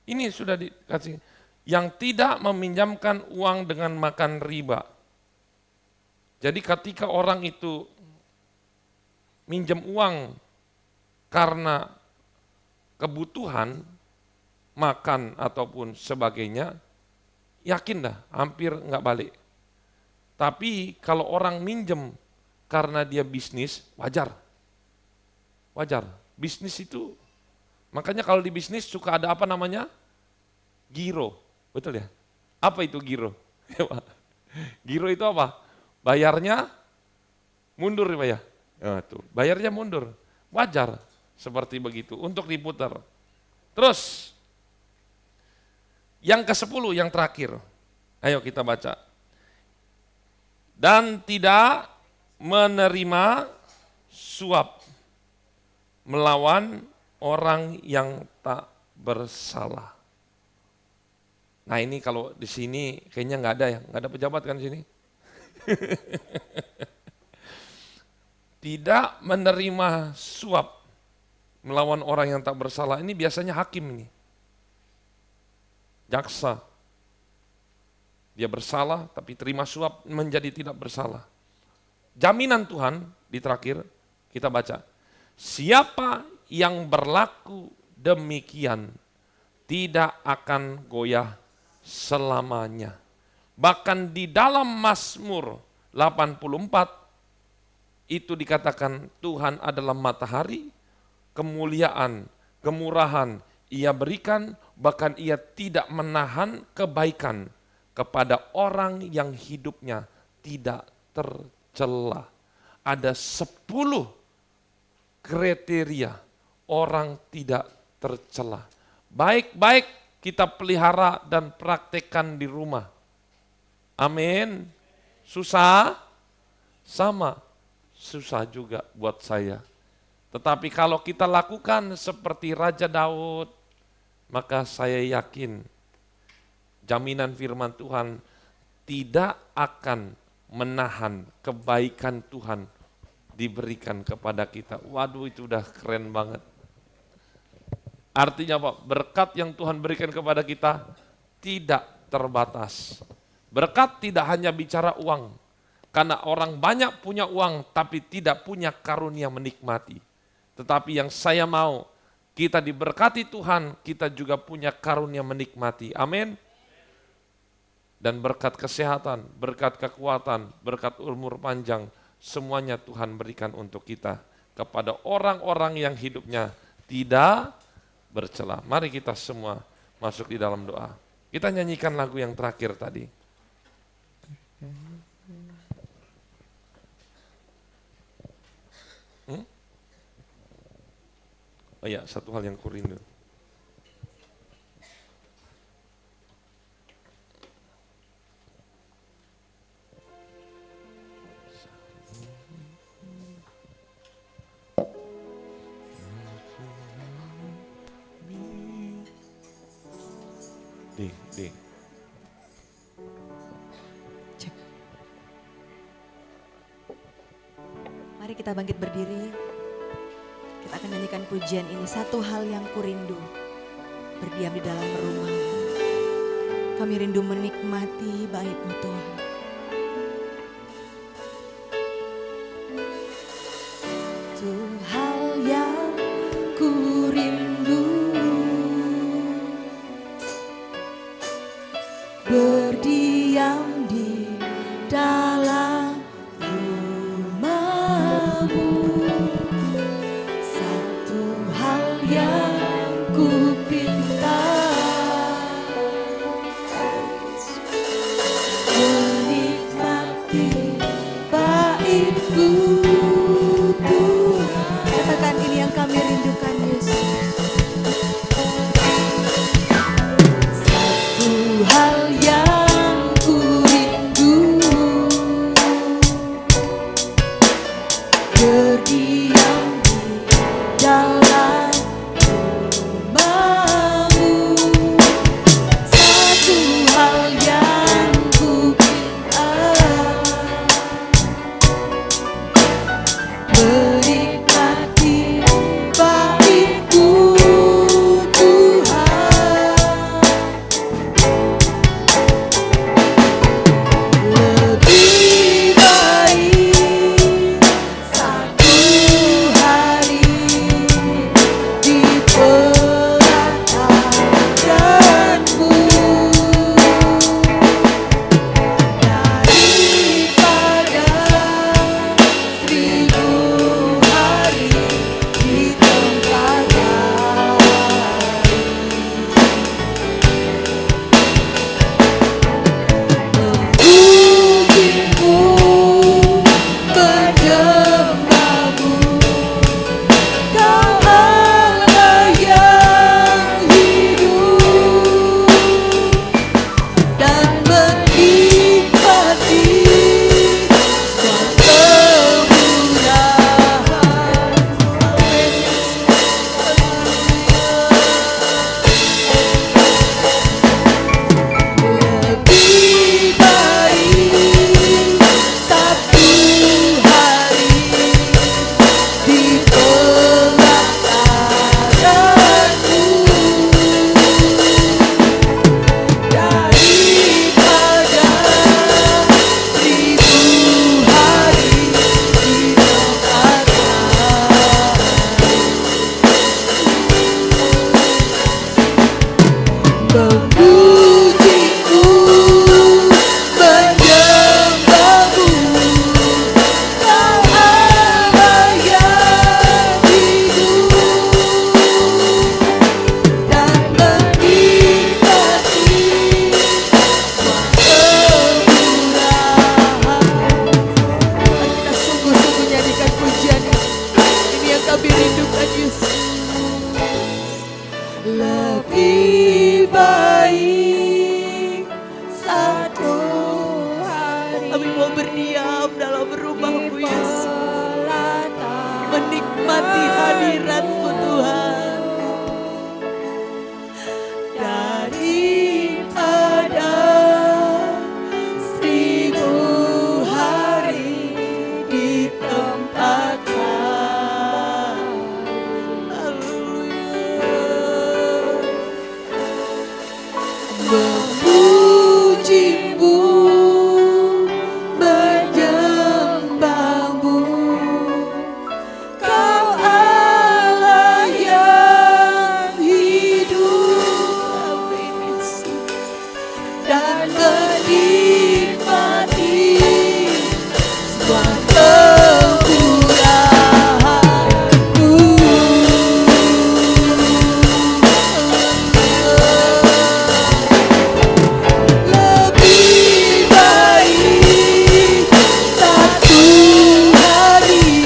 Ini sudah dikasih. Yang tidak meminjamkan uang dengan makan riba. Jadi ketika orang itu minjem uang karena kebutuhan, makan ataupun sebagainya, yakin dah hampir nggak balik. Tapi kalau orang minjem karena dia bisnis, wajar. Bisnis itu, makanya kalau di bisnis suka ada apa namanya? Giro, betul ya? Apa itu giro? Giro itu apa? Bayarnya mundur ya Pak ya? Nah, tuh, bayarnya mundur, wajar. Seperti begitu, untuk diputar. Terus, yang ke-10, yang terakhir. Ayo kita baca. Dan tidak menerima suap melawan orang yang tak bersalah. Nah ini kalau di sini kayaknya nggak ada ya, nggak ada pejabat kan di sini. Tidak menerima suap melawan orang yang tak bersalah, ini biasanya hakim ini. Jaksa. Dia bersalah tapi terima suap menjadi tidak bersalah. Jaminan Tuhan di terakhir kita baca. Siapa yang berlaku demikian tidak akan goyah selamanya. Bahkan di dalam Mazmur 84 itu dikatakan Tuhan adalah matahari, kemuliaan, kemurahan ia berikan, bahkan ia tidak menahan kebaikan kepada orang yang hidupnya tidak tercela. Ada 10 kriteria orang tidak tercela. Baik-baik kita pelihara dan praktekkan di rumah. Amin. Susah? Sama, susah juga buat saya. Tetapi kalau kita lakukan seperti Raja Daud, maka saya yakin jaminan firman Tuhan tidak akan menahan kebaikan Tuhan diberikan kepada kita. Waduh, itu udah keren banget. Artinya apa? Berkat yang Tuhan berikan kepada kita tidak terbatas. Berkat tidak hanya bicara uang, karena orang banyak punya uang tapi tidak punya karunia menikmati. Tetapi yang saya mau, kita diberkati Tuhan, kita juga punya karunia menikmati. Amin. Dan berkat kesehatan, berkat kekuatan, berkat umur panjang, semuanya Tuhan berikan untuk kita. Kepada orang-orang yang hidupnya tidak bercela. Mari kita semua masuk di dalam doa. Kita nyanyikan lagu yang terakhir tadi. Oh ya, satu hal yang kurindu. Di. Cek. Mari kita bangkit berdiri. Kita akan nyanyikan pujian ini. Satu hal yang kurindu, berdiam di dalam rumah. Kami rindu menikmati bait-Mu Tuhan. Satu hal yang kurindu, berdiam di dalam rumah-Mu. Satu hal yang kupinta, menikmati bait-Mu Tuhan. Katakan ini yang kami rindukan, Yesus. Satu hal yang kurindu, berdiam di dalam hadirat-Mu Tuhan. Daripada 1000 hari di tempat memuji-Mu, menyembah-Mu, Kau Allah yang hidup, dan menikmati semua kemurahan-Mu. Lebih baik satu hari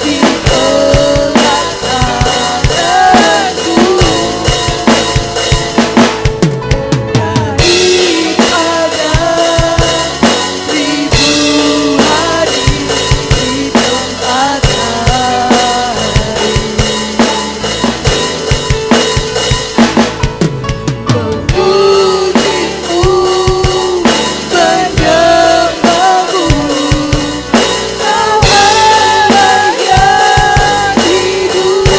di tengah-tengahku daripada 1000 hari di tempat memuji-Mu, menyembah-Mu, Kau Allah yang hidup,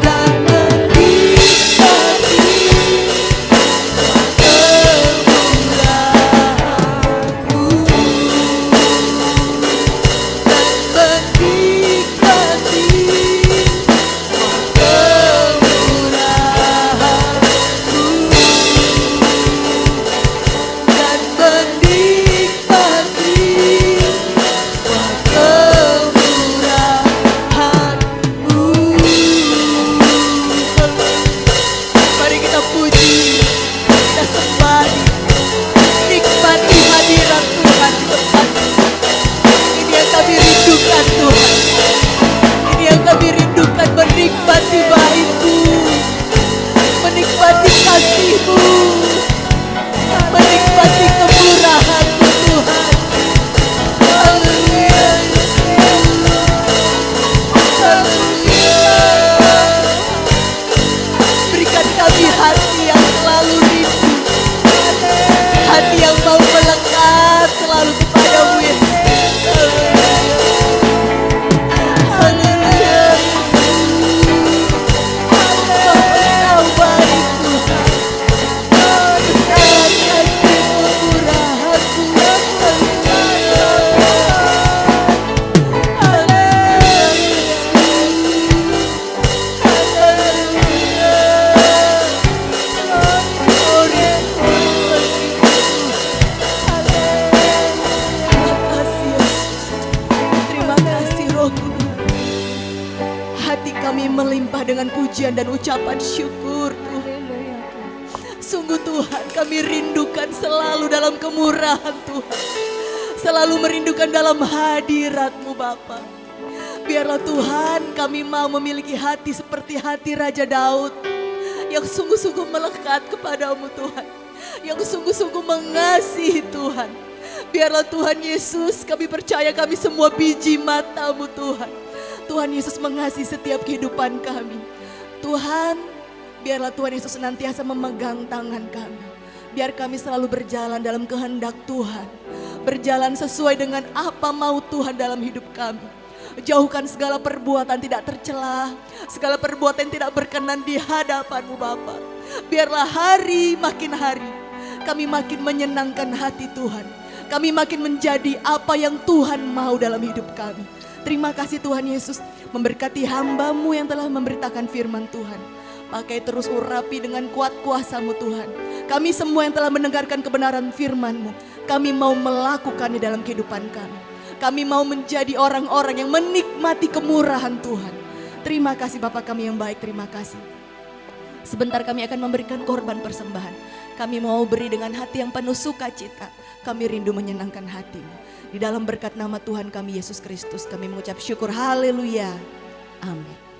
dan menikmati kemurahan-Mu, dan menikmati Mari kita puji, kita sembah, nikmati hadirat Tuhan di tempat ini. Ini yang kami rindukan Tuhan. Ini yang kami rindukan, menikmati baik-Mu, menikmati kasih-Mu, menikmati kemurahan-Mu Tuhan. Haleluya, haleluya. Berikan kami hati yang selalu rindu, hati yang mau melekat selalu kepadamu Yesus. Haleluya, Engkau baik Tuhan, besar kasih kemurahan-Mu. Terima kasih Roh Kudus. Hati kami melimpah dengan pujian dan ucapan syukur Tuhan. Sungguh Tuhan, kami rindukan selalu dalam kemurahan Tuhan, selalu merindukan dalam hadirat-Mu Bapa. Biarlah Tuhan kami mau memiliki hati seperti hati Raja Daud, yang sungguh-sungguh melekat kepadamu Tuhan, yang sungguh-sungguh mengasihi Tuhan. Biarlah Tuhan Yesus, kami percaya kami semua biji mata-Mu Tuhan. Tuhan Yesus mengasihi setiap kehidupan kami. Tuhan, biarlah Tuhan Yesus senantiasa memegang tangan kami. Biar kami selalu berjalan dalam kehendak Tuhan, berjalan sesuai dengan apa mau Tuhan dalam hidup kami. Jauhkan segala perbuatan tidak tercela, segala perbuatan yang tidak berkenan di hadapan-Mu Bapa. Biarlah hari makin hari kami makin menyenangkan hati Tuhan. Kami makin menjadi apa yang Tuhan mau dalam hidup kami. Terima kasih Tuhan Yesus, memberkati hamba-Mu yang telah memberitakan firman Tuhan. Pakai terus urapi dengan kuat kuasa-Mu Tuhan. Kami semua yang telah mendengarkan kebenaran firman-Mu, kami mau melakukannya dalam kehidupan kami. Kami mau menjadi orang-orang yang menikmati kemurahan Tuhan. Terima kasih Bapa kami yang baik, terima kasih. Sebentar kami akan memberikan korban persembahan. Kami mau beri dengan hati yang penuh sukacita. Kami rindu menyenangkan hati-Mu. Di dalam berkat nama Tuhan kami Yesus Kristus, kami mengucap syukur. Haleluya. Amin.